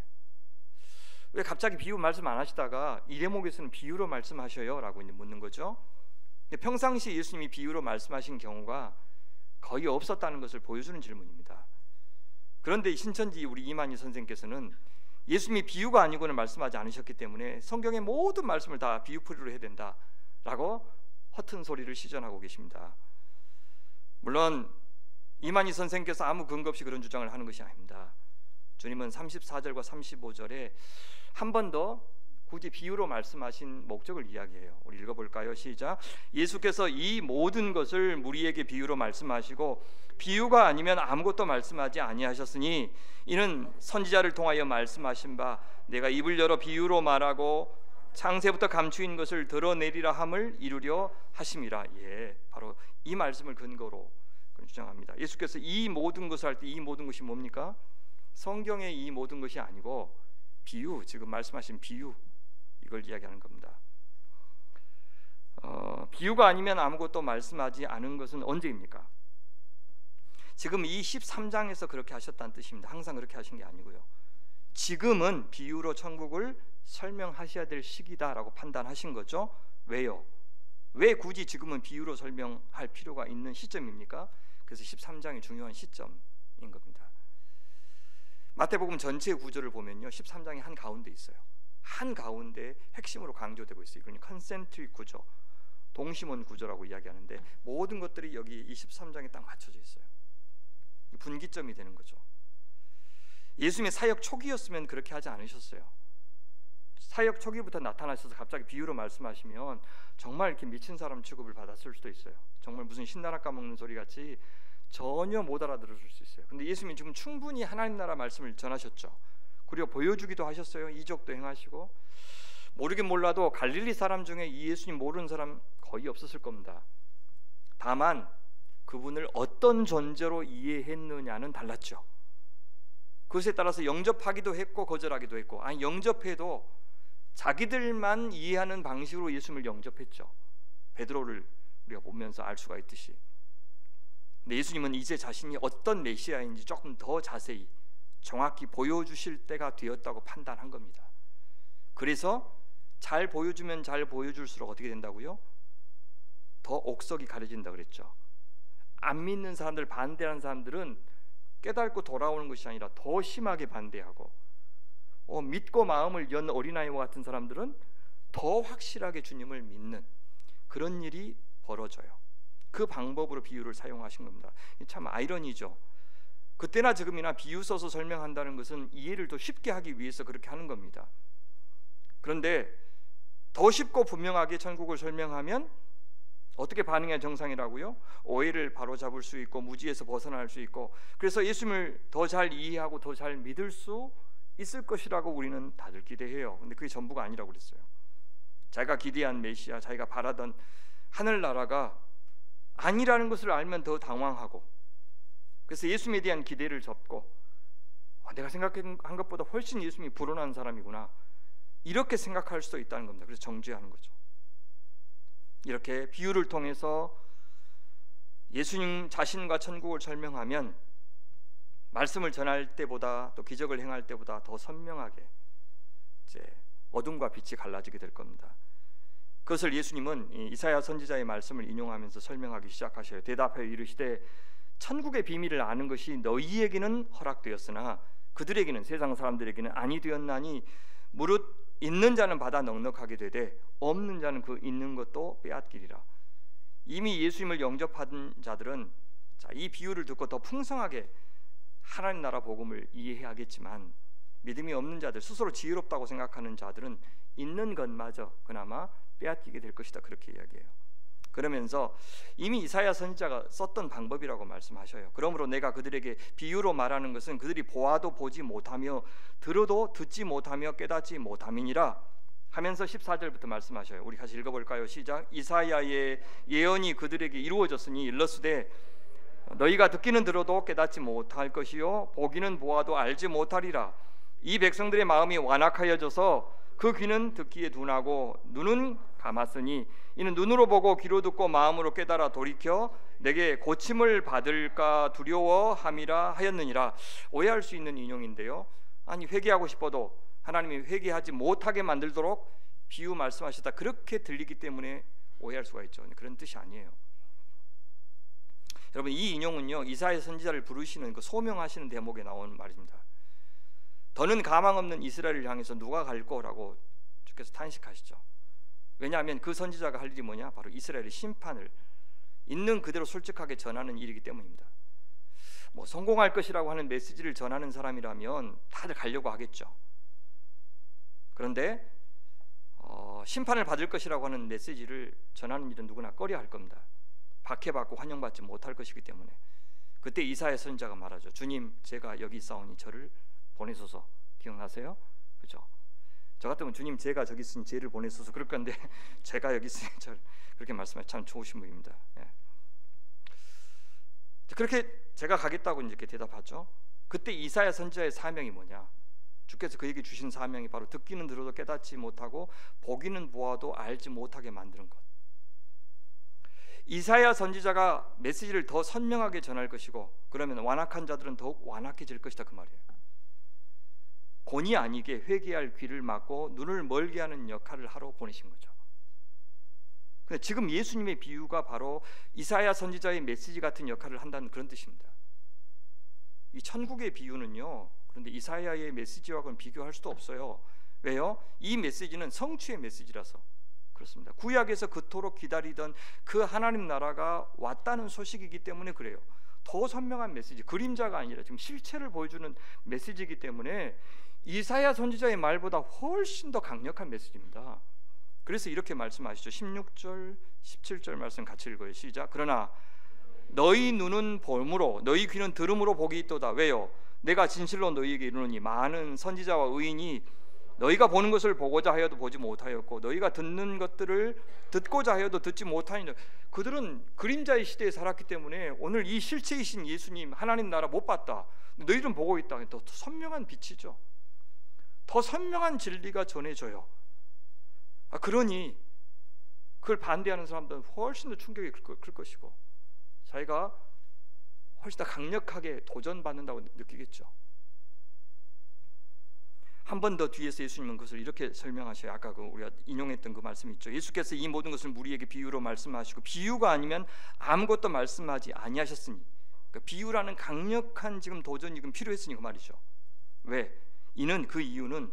왜 갑자기 비유 말씀 안 하시다가 이 대목에서는 비유로 말씀하셔요? 라고 묻는 거죠. 근데 평상시 예수님이 비유로 말씀하신 경우가 거의 없었다는 것을 보여주는 질문입니다. 그런데 신천지 우리 이만희 선생께서는 예수님이 비유가 아니고는 말씀하지 않으셨기 때문에 성경의 모든 말씀을 다 비유풀이로 해야 된다라고 허튼 소리를 시전하고 계십니다. 물론 이만희 선생께서 아무 근거 없이 그런 주장을 하는 것이 아닙니다. 주님은 34절과 35절에 한 번 더 굳이 비유로 말씀하신 목적을 이야기해요. 우리 읽어볼까요? 시작. 예수께서 이 모든 것을 무리에게 비유로 말씀하시고 비유가 아니면 아무것도 말씀하지 아니하셨으니 이는 선지자를 통하여 말씀하신 바 내가 입을 열어 비유로 말하고 창세부터 감추인 것을 드러내리라 함을 이루려 하심이라. 예, 바로 이 말씀을 근거로 주장합니다. 예수께서 이 모든 것을 할 때 이 모든 것이 뭡니까? 성경의 이 모든 것이 아니고 비유, 지금 말씀하신 비유, 이걸 이야기하는 겁니다. 비유가 아니면 아무것도 말씀하지 않은 것은 언제입니까? 지금 이 13장에서 그렇게 하셨다는 뜻입니다. 항상 그렇게 하신 게 아니고요. 지금은 비유로 천국을 설명하셔야 될 시기다라고 판단하신 거죠. 왜요? 왜 굳이 지금은 비유로 설명할 필요가 있는 시점입니까? 그래서 13장이 중요한 시점인 겁니다. 마태복음 전체 구조를 보면요, 13장이 한 가운데 있어요. 한 가운데 핵심으로 강조되고 있어요. 이건 컨센트릭 구조, 동심원 구조라고 이야기하는데 모든 것들이 여기 23장에 딱 맞춰져 있어요. 분기점이 되는 거죠. 예수님의 사역 초기였으면 그렇게 하지 않으셨어요. 사역 초기부터 나타나셔서 갑자기 비유로 말씀하시면 정말 이렇게 미친 사람 취급을 받았을 수도 있어요. 정말 무슨 신나라 까먹는 소리 같이 전혀 못 알아들었을 수 있어요. 근데 예수님이 지금 충분히 하나님 나라 말씀을 전하셨죠. 그리고 보여주기도 하셨어요. 이적도 행하시고. 모르긴 몰라도 갈릴리 사람 중에 이 예수님 모르는 사람 거의 없었을 겁니다. 다만 그분을 어떤 존재로 이해했느냐는 달랐죠. 그것에 따라서 영접하기도 했고 거절하기도 했고, 아니 영접해도 자기들만 이해하는 방식으로 예수님을 영접했죠. 베드로를 우리가 보면서 알 수가 있듯이. 근데 예수님은 이제 자신이 어떤 메시아인지 조금 더 자세히 정확히 보여주실 때가 되었다고 판단한 겁니다. 그래서 잘 보여주면 잘 보여줄수록 어떻게 된다고요? 더 옥석이 가려진다 그랬죠. 안 믿는 사람들, 반대하는 사람들은 깨닫고 돌아오는 것이 아니라 더 심하게 반대하고, 믿고 마음을 연 어린아이와 같은 사람들은 더 확실하게 주님을 믿는 그런 일이 벌어져요. 그 방법으로 비유를 사용하신 겁니다. 참 아이러니죠. 그때나 지금이나 비유 써서 설명한다는 것은 이해를 더 쉽게 하기 위해서 그렇게 하는 겁니다. 그런데 더 쉽고 분명하게 천국을 설명하면 어떻게 반응해야 정상이라고요? 오해를 바로잡을 수 있고 무지에서 벗어날 수 있고, 그래서 예수님을 더 잘 이해하고 더 잘 믿을 수 있을 것이라고 우리는 다들 기대해요. 근데 그게 전부가 아니라고 그랬어요. 자기가 기대한 메시아, 자기가 바라던 하늘나라가 아니라는 것을 알면 더 당황하고, 그래서 예수님에 대한 기대를 접고 내가 생각한 것보다 훨씬 예수님이 불온한 사람이구나, 이렇게 생각할 수도 있다는 겁니다. 그래서 정죄하는 거죠. 이렇게 비유를 통해서 예수님 자신과 천국을 설명하면 말씀을 전할 때보다 또 기적을 행할 때보다 더 선명하게 이제 어둠과 빛이 갈라지게 될 겁니다. 그것을 예수님은 이사야 선지자의 말씀을 인용하면서 설명하기 시작하셔요. 대답하여 이르시되 천국의 비밀을 아는 것이 너희에게는 허락되었으나 그들에게는, 세상 사람들에게는 아니 되었나니 무릇 있는 자는 받아 넉넉하게 되되 없는 자는 그 있는 것도 빼앗기리라. 이미 예수님을 영접한 자들은 이 비유를 듣고 더 풍성하게 하나님 나라 복음을 이해하겠지만, 믿음이 없는 자들, 스스로 지혜롭다고 생각하는 자들은 있는 것마저 그나마 빼앗기게 될 것이다, 그렇게 이야기해요. 그러면서 이미 이사야 선지자가 썼던 방법이라고 말씀하셔요. 그러므로 내가 그들에게 비유로 말하는 것은 그들이 보아도 보지 못하며 들어도 듣지 못하며 깨닫지 못함이니라 하면서 14절부터 말씀하셔요. 우리 같이 읽어볼까요? 시작. 이사야의 예언이 그들에게 이루어졌으니 일러스되 너희가 듣기는 들어도 깨닫지 못할 것이요 보기는 보아도 알지 못하리라. 이 백성들의 마음이 완악하여져서 그 귀는 듣기에 둔하고 눈은 감았으니 이는 눈으로 보고 귀로 듣고 마음으로 깨달아 돌이켜 내게 고침을 받을까 두려워함이라 하였느니라. 오해할 수 있는 인용인데요, 아니 회개하고 싶어도 하나님이 회개하지 못하게 만들도록 비유 말씀하시다 그렇게 들리기 때문에 오해할 수가 있죠. 그런 뜻이 아니에요. 여러분, 이 인용은요 이사야 선지자를 부르시는 그 소명하시는 대목에 나오는 말입니다. 더는 가망 없는 이스라엘을 향해서 누가 갈 거라고 주께서 탄식하시죠. 왜냐하면 그 선지자가 할 일이 뭐냐? 바로 이스라엘의 심판을 있는 그대로 솔직하게 전하는 일이기 때문입니다. 뭐 성공할 것이라고 하는 메시지를 전하는 사람이라면 다들 가려고 하겠죠. 그런데 심판을 받을 것이라고 하는 메시지를 전하는 일은 누구나 꺼려할 겁니다. 박해받고 환영받지 못할 것이기 때문에. 그때 이사야 선지자가 말하죠. 주님, 제가 여기 있사오니 저를 보내소서. 기억나세요? 그죠? 저 같으면 주님, 제가 저기 있으니 쟤를 보내소서 그럴 건데 제가 여기 있으니 저를, 그렇게 말씀하시 참 좋으신 분입니다. 예. 그렇게 제가 가겠다고 이렇게 대답하죠. 그때 이사야 선지자의 사명이 뭐냐? 주께서 그에게 주신 사명이 바로 듣기는 들어도 깨닫지 못하고 보기는 보아도 알지 못하게 만드는 것. 이사야 선지자가 메시지를 더 선명하게 전할 것이고, 그러면 완악한 자들은 더욱 완악해질 것이다, 그 말이에요. 본의 아니게 회개할 귀를 막고 눈을 멀게 하는 역할을 하러 보내신 거죠. 근데 지금 예수님의 비유가 바로 이사야 선지자의 메시지 같은 역할을 한다는 그런 뜻입니다. 이 천국의 비유는요, 그런데 이사야의 메시지와는 비교할 수도 없어요. 왜요? 이 메시지는 성취의 메시지라서 그렇습니다. 구약에서 그토록 기다리던 그 하나님 나라가 왔다는 소식이기 때문에 그래요. 더 선명한 메시지, 그림자가 아니라 지금 실체를 보여주는 메시지이기 때문에 이사야 선지자의 말보다 훨씬 더 강력한 메시지입니다. 그래서 이렇게 말씀하시죠. 16절 17절 말씀 같이 읽어요. 시작. 그러나 너희 눈은 봄으로 너희 귀는 들음으로 복이 있도다. 왜요? 내가 진실로 너희에게 이르노니 많은 선지자와 의인이 너희가 보는 것을 보고자 하여도 보지 못하였고 너희가 듣는 것들을 듣고자 하여도 듣지 못하니 그들은 그림자의 시대에 살았기 때문에 오늘 이 실체이신 예수님 하나님 나라 못 봤다. 너희들은 보고 있다. 더 선명한 빛이죠. 더 선명한 진리가 전해져요. 그러니 그걸 반대하는 사람들은 훨씬 더 충격이 클 것이고 자기가 훨씬 더 강력하게 도전받는다고 느끼겠죠. 한 번 더 뒤에서 예수님은 그것을 이렇게 설명하셔요. 아까 우리가 인용했던 그 말씀 있죠. 예수께서 이 모든 것을 우리에게 비유로 말씀하시고 비유가 아니면 아무것도 말씀하지 아니하셨으니, 그러니까 비유라는 강력한 지금 도전이 지금 필요했으니 그 말이죠. 왜? 이는 그 이유는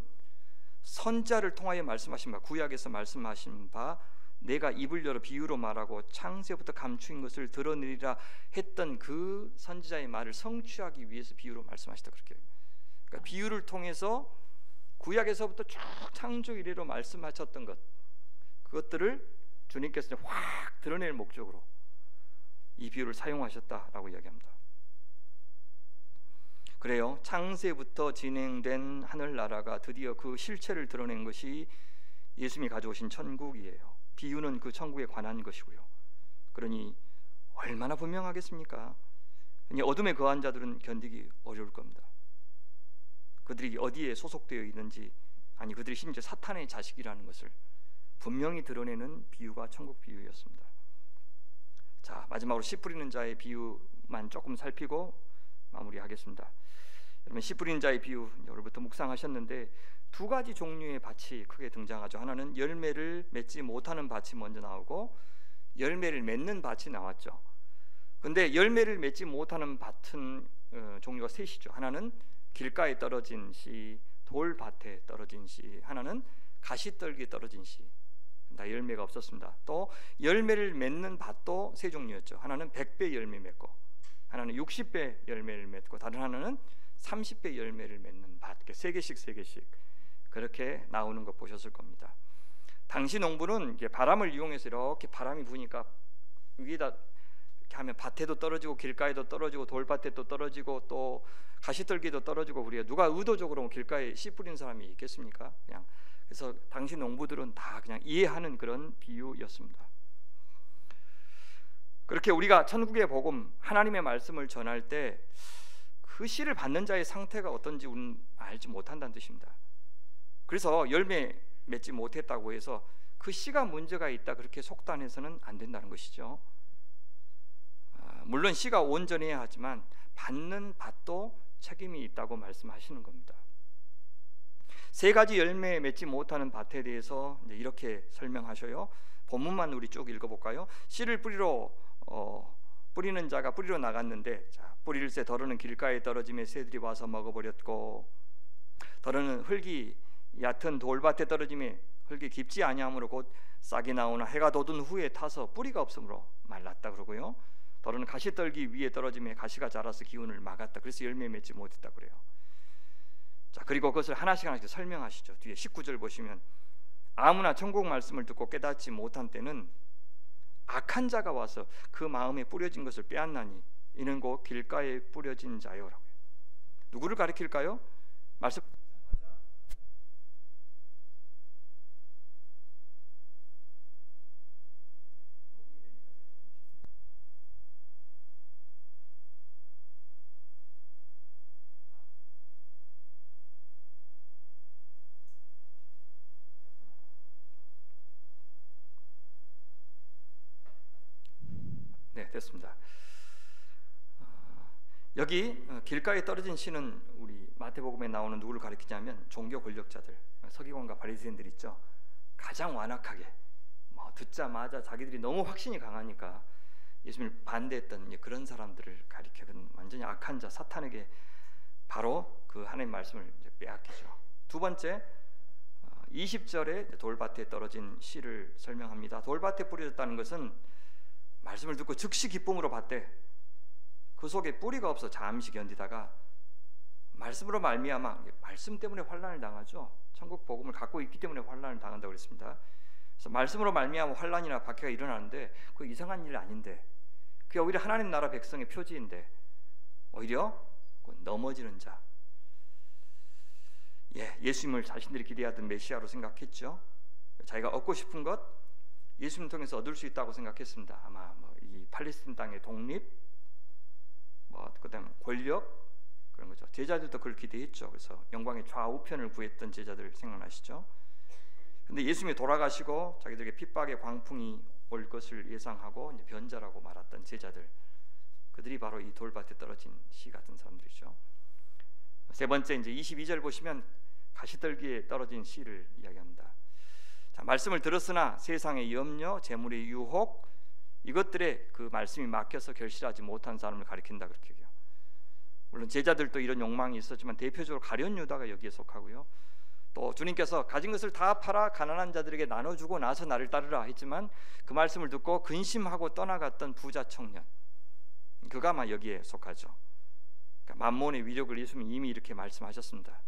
선지자를 통하여 말씀하신 바, 구약에서 말씀하신 바 내가 입을 열어 비유로 말하고 창세부터 감추인 것을 드러내리라 했던 그 선지자의 말을 성취하기 위해서 비유로 말씀하시다. 그렇게. 그러니까 비유를 통해서 구약에서부터 쭉 창조 이래로 말씀하셨던 것, 그것들을 주님께서 확 드러낼 목적으로 이 비유를 사용하셨다라고 이야기합니다. 그래요. 창세부터 진행된 하늘나라가 드디어 그 실체를 드러낸 것이 예수님이 가져오신 천국이에요. 비유는 그 천국에 관한 것이고요. 그러니 얼마나 분명하겠습니까? 어둠에 거한 자들은 견디기 어려울 겁니다. 그들이 어디에 소속되어 있는지, 아니 그들이 심지어 사탄의 자식이라는 것을 분명히 드러내는 비유가 천국 비유였습니다. 자, 마지막으로 씨 뿌리는 자의 비유만 조금 살피고 마무리하겠습니다. 여러분, 씨 뿌리는 자의 비유 여러분부터 묵상하셨는데 두 가지 종류의 밭이 크게 등장하죠. 하나는 열매를 맺지 못하는 밭이 먼저 나오고 열매를 맺는 밭이 나왔죠. 근데 열매를 맺지 못하는 밭은 종류가 셋이죠. 하나는 길가에 떨어진 씨, 돌밭에 떨어진 씨, 하나는 가시떨기에 떨어진 씨. 다 열매가 없었습니다. 또 열매를 맺는 밭도 세 종류였죠. 하나는 100배 열매 맺고, 하나는 60배 열매를 맺고, 다른 하나는 30배 열매를 맺는 밭. 세 개씩 그렇게 나오는 거 보셨을 겁니다. 당시 농부는 바람을 이용해서 이렇게 바람이 부니까 위에다 이렇게 하면 밭에도 떨어지고 길가에도 떨어지고 돌밭에도 떨어지고 또 가시떨기도 떨어지고, 우리가 누가 의도적으로 길가에 씨 뿌리는 사람이 있겠습니까? 그냥. 그래서 당시 농부들은 다 그냥 이해하는 그런 비유였습니다. 그렇게 우리가 천국의 복음, 하나님의 말씀을 전할 때 그 씨를 받는 자의 상태가 어떤지 우리는 알지 못한다는 뜻입니다. 그래서 열매 맺지 못했다고 해서 그 씨가 문제가 있다 그렇게 속단해서는 안 된다는 것이죠. 물론 씨가 온전해야 하지만 받는 밭도 책임이 있다고 말씀하시는 겁니다. 세 가지 열매 맺지 못하는 밭에 대해서 이렇게 설명하셔요. 본문만 우리 쭉 읽어볼까요? 씨를 뿌리는 자가 뿌리러 나갔는데, 뿌릴새 덜어는 길가에 떨어지며 새들이 와서 먹어버렸고, 덜어는 흙이 얕은 돌밭에 떨어지며 흙이 깊지 아니하므로 곧 싹이 나오나 해가 돋은 후에 타서 뿌리가 없으므로 말랐다 그러고요. 덜어는 가시떨기 위에 떨어지며 가시가 자라서 기운을 막았다. 그래서 열매 맺지 못했다 그래요. 자, 그리고 그것을 하나씩 설명하시죠. 뒤에 19절 보시면 아무나 천국 말씀을 듣고 깨닫지 못한 때는 악한 자가 와서 그 마음에 뿌려진 것을 빼앗나니 이는 곧 길가에 뿌려진 자요라고요. 누구를 가리킬까요? 말씀 네, 됐습니다. 여기 길가에 떨어진 씨는 우리 마태복음에 나오는 누구를 가리키냐면 종교 권력자들, 서기관과 바리새인들 있죠. 가장 완악하게 듣자마자 자기들이 너무 확신이 강하니까 예수님을 반대했던 그런 사람들을 가리키는 완전히 악한 자, 사탄에게 바로 그 하나님의 말씀을 빼앗기죠. 두 번째, 20절에 돌밭에 떨어진 씨를 설명합니다. 돌밭에 뿌려졌다는 것은 말씀을 듣고 즉시 기쁨으로 받되 그 속에 뿌리가 없어 잠시 견디다가 말씀으로 말미암아, 말씀 때문에 환난을 당하죠. 천국 복음을 갖고 있기 때문에 환난을 당한다고 그랬습니다. 그래서 말씀으로 말미암아 환난이나 박해가 일어나는데 그 이상한 일 아닌데, 그게 오히려 하나님 나라 백성의 표지인데 오히려 넘어지는 자, 예수님을 자신들이 기대하던 메시아로 생각했죠. 자기가 얻고 싶은 것 예수님 통해서 얻을 수 있다고 생각했습니다. 아마 이 팔레스틴 땅의 독립, 그다음에 권력, 그런 거죠. 제자들도 그걸 기대했죠. 그래서 영광의 좌우편을 구했던 제자들 생각나시죠? 근데 예수님이 돌아가시고 자기들에게 핍박의 광풍이 올 것을 예상하고 이제 변자라고 말했던 제자들, 그들이 바로 이 돌밭에 떨어진 씨 같은 사람들이죠. 세 번째, 이제 22절 보시면 가시떨기에 떨어진 씨를 이야기합니다. 자, 말씀을 들었으나 세상의 염려, 재물의 유혹, 이것들에 그 말씀이 막혀서 결실하지 못한 사람을 가리킨다, 그렇게 얘기해요. 물론 제자들도 이런 욕망이 있었지만 대표적으로 가룟 유다가 여기에 속하고요. 또 주님께서 가진 것을 다 팔아 가난한 자들에게 나눠주고 나서 나를 따르라 했지만 그 말씀을 듣고 근심하고 떠나갔던 부자 청년, 그가 아마 여기에 속하죠. 그러니까 만몬의 위력을 예수님이 이미 이렇게 말씀하셨습니다.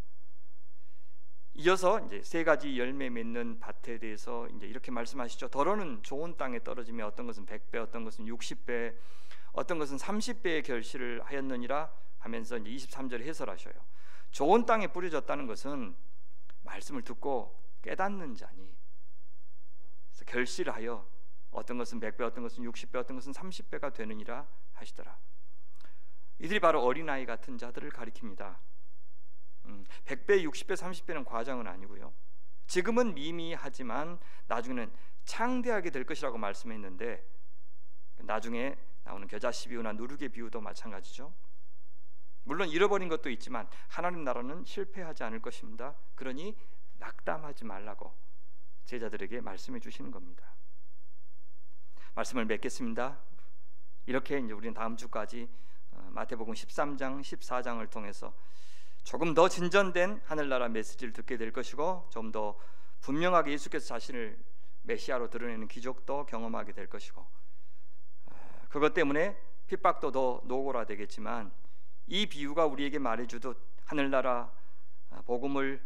이어서 이제 세 가지 열매 맺는 밭에 대해서 이제 이렇게 말씀하시죠. 더러는 좋은 땅에 떨어지며 어떤 것은 100배, 어떤 것은 60배, 어떤 것은 30배의 결실을 하였느니라 하면서 이제 23절 해설하셔요. 좋은 땅에 뿌려졌다는 것은 말씀을 듣고 깨닫는 자니, 그래서 결실하여 어떤 것은 100배, 어떤 것은 60배, 어떤 것은 30배가 되느니라 하시더라. 이들이 바로 어린아이 같은 자들을 가리킵니다. 100배, 60배, 30배는 과장은 아니고요. 지금은 미미하지만 나중에는 창대하게 될 것이라고 말씀했는데, 나중에 나오는 겨자씨 비유나 누룩의 비유도 마찬가지죠. 물론 잃어버린 것도 있지만 하나님 나라는 실패하지 않을 것입니다. 그러니 낙담하지 말라고 제자들에게 말씀해 주시는 겁니다. 말씀을 맺겠습니다. 이렇게 이제 우리는 다음 주까지 마태복음 13장, 14장을 통해서 조금 더 진전된 하늘나라 메시지를 듣게 될 것이고, 좀 더 분명하게 예수께서 자신을 메시아로 드러내는 기적도 경험하게 될 것이고, 그것 때문에 핍박도 더 노골화되겠지만 이 비유가 우리에게 말해주듯 하늘나라 복음을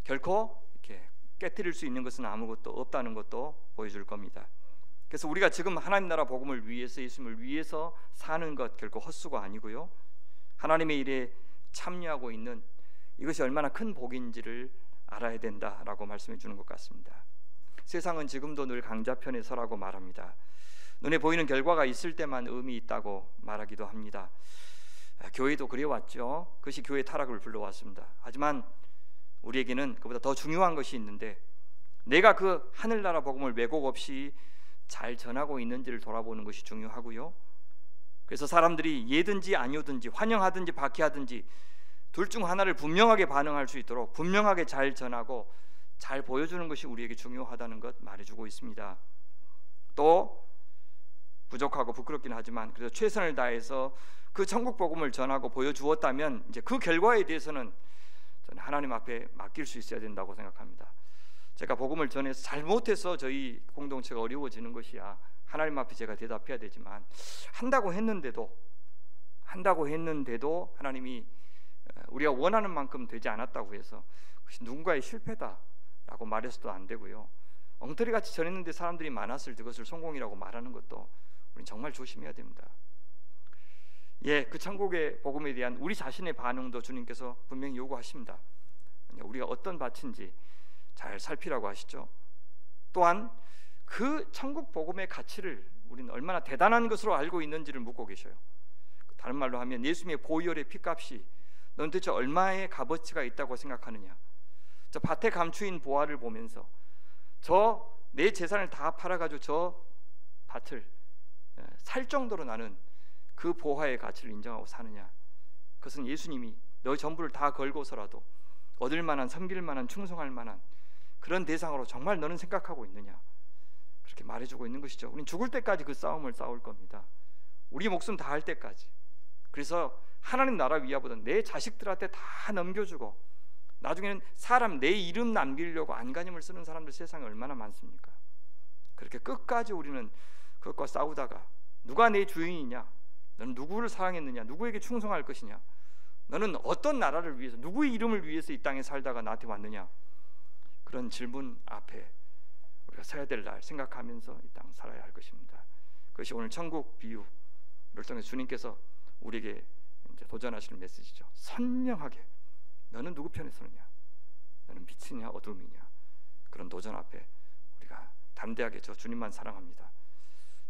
결코 이렇게 깨뜨릴 수 있는 것은 아무것도 없다는 것도 보여줄 겁니다. 그래서 우리가 지금 하나님 나라 복음을 위해서, 예수님을 위해서 사는 것 결코 헛수가 아니고요, 하나님의 일에 참여하고 있는 이것이 얼마나 큰 복인지를 알아야 된다라고 말씀해 주는 것 같습니다. 세상은 지금도 늘 강자편에 서라고 말합니다. 눈에 보이는 결과가 있을 때만 의미 있다고 말하기도 합니다. 교회도 그래왔죠. 그것이 교회의 타락을 불러왔습니다. 하지만 우리에게는 그보다 더 중요한 것이 있는데, 내가 그 하늘나라 복음을 왜곡 없이 잘 전하고 있는지를 돌아보는 것이 중요하고요. 그래서 사람들이 예든지 아니오든지 환영하든지 박해하든지 둘 중 하나를 분명하게 반응할 수 있도록 분명하게 잘 전하고 잘 보여주는 것이 우리에게 중요하다는 것 말해주고 있습니다. 또 부족하고 부끄럽긴 하지만 그래서 최선을 다해서 그 천국 복음을 전하고 보여주었다면 이제 그 결과에 대해서는 저는 하나님 앞에 맡길 수 있어야 된다고 생각합니다. 제가 복음을 전해서 잘못해서 저희 공동체가 어려워지는 것이야 하나님 앞에 제가 대답해야 되지만, 한다고 했는데도 하나님이 우리가 원하는 만큼 되지 않았다고 해서 그것이 누군가의 실패다라고 말해서도 안 되고요, 엉터리같이 전했는데 사람들이 많았을 때 그것을 성공이라고 말하는 것도 우리는 정말 조심해야 됩니다. 그 천국의 복음에 대한 우리 자신의 반응도 주님께서 분명히 요구하십니다. 우리가 어떤 밭인지 잘 살피라고 하시죠. 또한 그 천국 복음의 가치를 우리는 얼마나 대단한 것으로 알고 있는지를 묻고 계셔요. 다른 말로 하면 예수님의 보혈의 피값이 넌 대체 얼마의 값어치가 있다고 생각하느냐. 저 밭에 감추인 보화를 보면서 저 내 재산을 다 팔아가지고 저 밭을 살 정도로 나는 그 보화의 가치를 인정하고 사느냐. 그것은 예수님이 너의 전부를 다 걸고서라도 얻을 만한, 섬길 만한, 충성할 만한 그런 대상으로 정말 너는 생각하고 있느냐, 그렇게 말해주고 있는 것이죠. 우리는 죽을 때까지 그 싸움을 싸울 겁니다. 우리 목숨 다할 때까지. 그래서 하나님 나라 위하보다 내 자식들한테 다 넘겨주고 나중에는 사람 내 이름 남기려고 안간힘을 쓰는 사람들 세상에 얼마나 많습니까? 그렇게 끝까지 우리는 그것과 싸우다가 누가 내 주인이냐, 너는 누구를 사랑했느냐, 누구에게 충성할 것이냐, 너는 어떤 나라를 위해서, 누구의 이름을 위해서 이 땅에 살다가 나한테 왔느냐? 그런 질문 앞에 우리가 서야 될 날 생각하면서 이 땅 살아야 할 것입니다. 그것이 오늘 천국 비유를 통해 주님께서 우리에게 이제 도전하시는 메시지죠. 선명하게 너는 누구 편에 서느냐? 너는 빛이냐 어둠이냐? 그런 도전 앞에 우리가 담대하게 저 주님만 사랑합니다,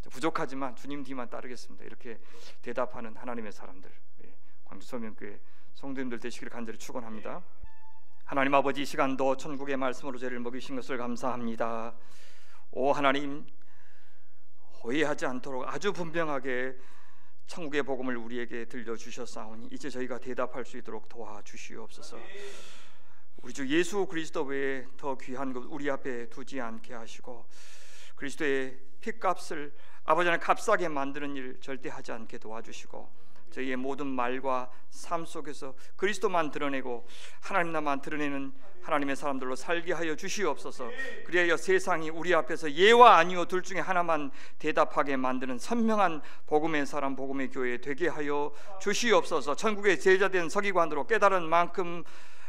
저 부족하지만 주님 뒤만 따르겠습니다, 이렇게 대답하는 하나님의 사람들, 광주소명교회 성도님들 되시기를 간절히 축원합니다. 하나님 아버지, 이 시간도 천국의 말씀으로 저희를 먹이신 것을 감사합니다. 오 하나님, 오해하지 않도록 아주 분명하게 천국의 복음을 우리에게 들려주셨사오니 이제 저희가 대답할 수 있도록 도와주시옵소서. 우리 주 예수 그리스도 외에 더 귀한 것 우리 앞에 두지 않게 하시고, 그리스도의 핏값을 아버지 하나님 값싸게 만드는 일 절대 하지 않게 도와주시고, 저희의 모든 말과 삶 속에서 그리스도만 드러내고 하나님 나만 드러내는 하나님의 사람들로 살게 하여 주시옵소서. 그리하여 세상이 우리 앞에서 예와 아니요 둘 중에 하나만 대답하게 만드는 선명한 복음의 사람, 복음의 교회 되게 하여 주시옵소서. 천국의 제자된 서기관으로 깨달은 만큼,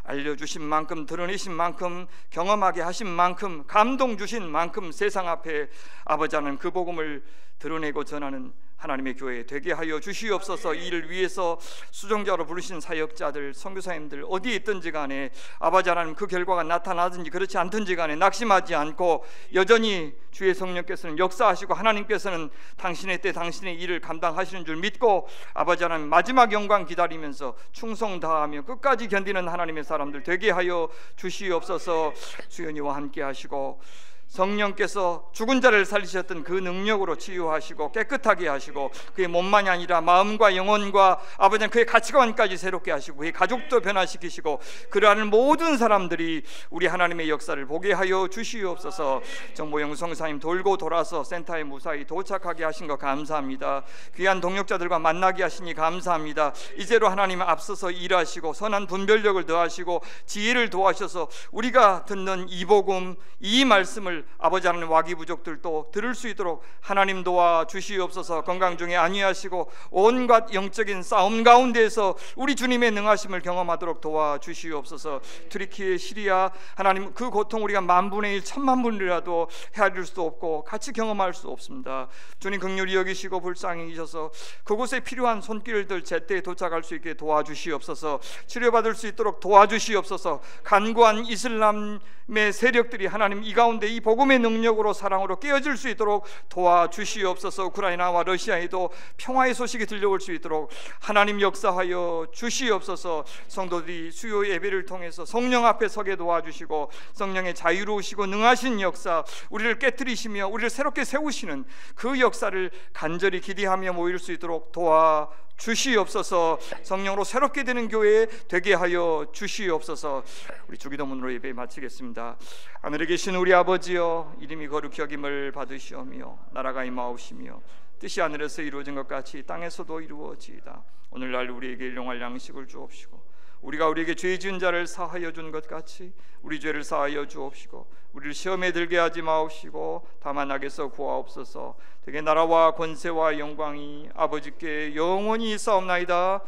알려주신 만큼, 드러내신 만큼, 경험하게 하신 만큼, 감동 주신 만큼 세상 앞에 아버지 하나님 그 복음을 드러내고 전하는 하나님의 교회 되게 하여 주시옵소서. 이를 위해서 수종자로 부르신 사역자들, 선교사님들 어디에 있든지 간에 아버지 하나님 그 결과가 나타나든지 그렇지 않든지 간에 낙심하지 않고 여전히 주의 성령께서는 역사하시고 하나님께서는 당신의 때 당신의 일을 감당하시는 줄 믿고 아버지 하나님 마지막 영광 기다리면서 충성 다하며 끝까지 견디는 하나님의 사람들 되게 하여 주시옵소서. 수연이와 함께 하시고 성령께서 죽은 자를 살리셨던 그 능력으로 치유하시고 깨끗하게 하시고 그의 몸만이 아니라 마음과 영혼과 아버지는 그의 가치관까지 새롭게 하시고 그의 가족도 변화시키시고 그러한 모든 사람들이 우리 하나님의 역사를 보게 하여 주시옵소서. 정보영 성사님 돌고 돌아서 센터에 무사히 도착하게 하신 것 감사합니다. 귀한 동역자들과 만나게 하시니 감사합니다. 이제로 하나님 앞서서 일하시고 선한 분별력을 더하시고 지혜를 도와셔서 우리가 듣는 이 복음, 이 말씀을 아버지 하나님 와기부족들도 들을 수 있도록 하나님 도와 주시옵소서. 건강 중에 안위하시고 온갖 영적인 싸움 가운데에서 우리 주님의 능하심을 경험하도록 도와 주시옵소서. 트리키에 시리아 하나님 그 고통 우리가 만분의 일 천만분이라도 헤아릴 수도 없고 같이 경험할 수 없습니다. 주님 긍휼히 여기시고 불쌍히 여기셔서 그곳에 필요한 손길들 제때에 도착할 수 있게 도와주시옵소서. 치료받을 수 있도록 도와주시옵소서. 간구한 이슬람의 세력들이 하나님 이 가운데 이 복음의 능력으로 사랑으로 깨어질 수 있도록 도와주시옵소서. 우크라이나와 러시아에도 평화의 소식이 들려올 수 있도록 하나님 역사하여 주시옵소서. 성도들이 수요 예배를 통해서 성령 앞에 서게 도와주시고 성령의 자유로우시고 능하신 역사, 우리를 깨뜨리시며 우리를 새롭게 세우시는 그 역사를 간절히 기대하며 모일 수 있도록 도와주시옵소서. 성령으로 새롭게 되는 교회 되게 하여 주시옵소서. 우리 주기도문으로 예배 마치겠습니다. 하늘에 계신 우리 아버지여, 이름이 거룩히 여김을 받으시오며 나라가 임하옵시며 뜻이 하늘에서 이루어진 것 같이 땅에서도 이루어지이다. 오늘날 우리에게 일용할 양식을 주옵시고 우리가 우리에게 죄 지은 자를 사하여 준 것 같이 우리 죄를 사하여 주옵시고 우리를 시험에 들게 하지 마옵시고 다만 악에서 구하옵소서. 되게 나라와 권세와 영광이 아버지께 영원히 있사옵나이다.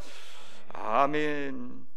아멘.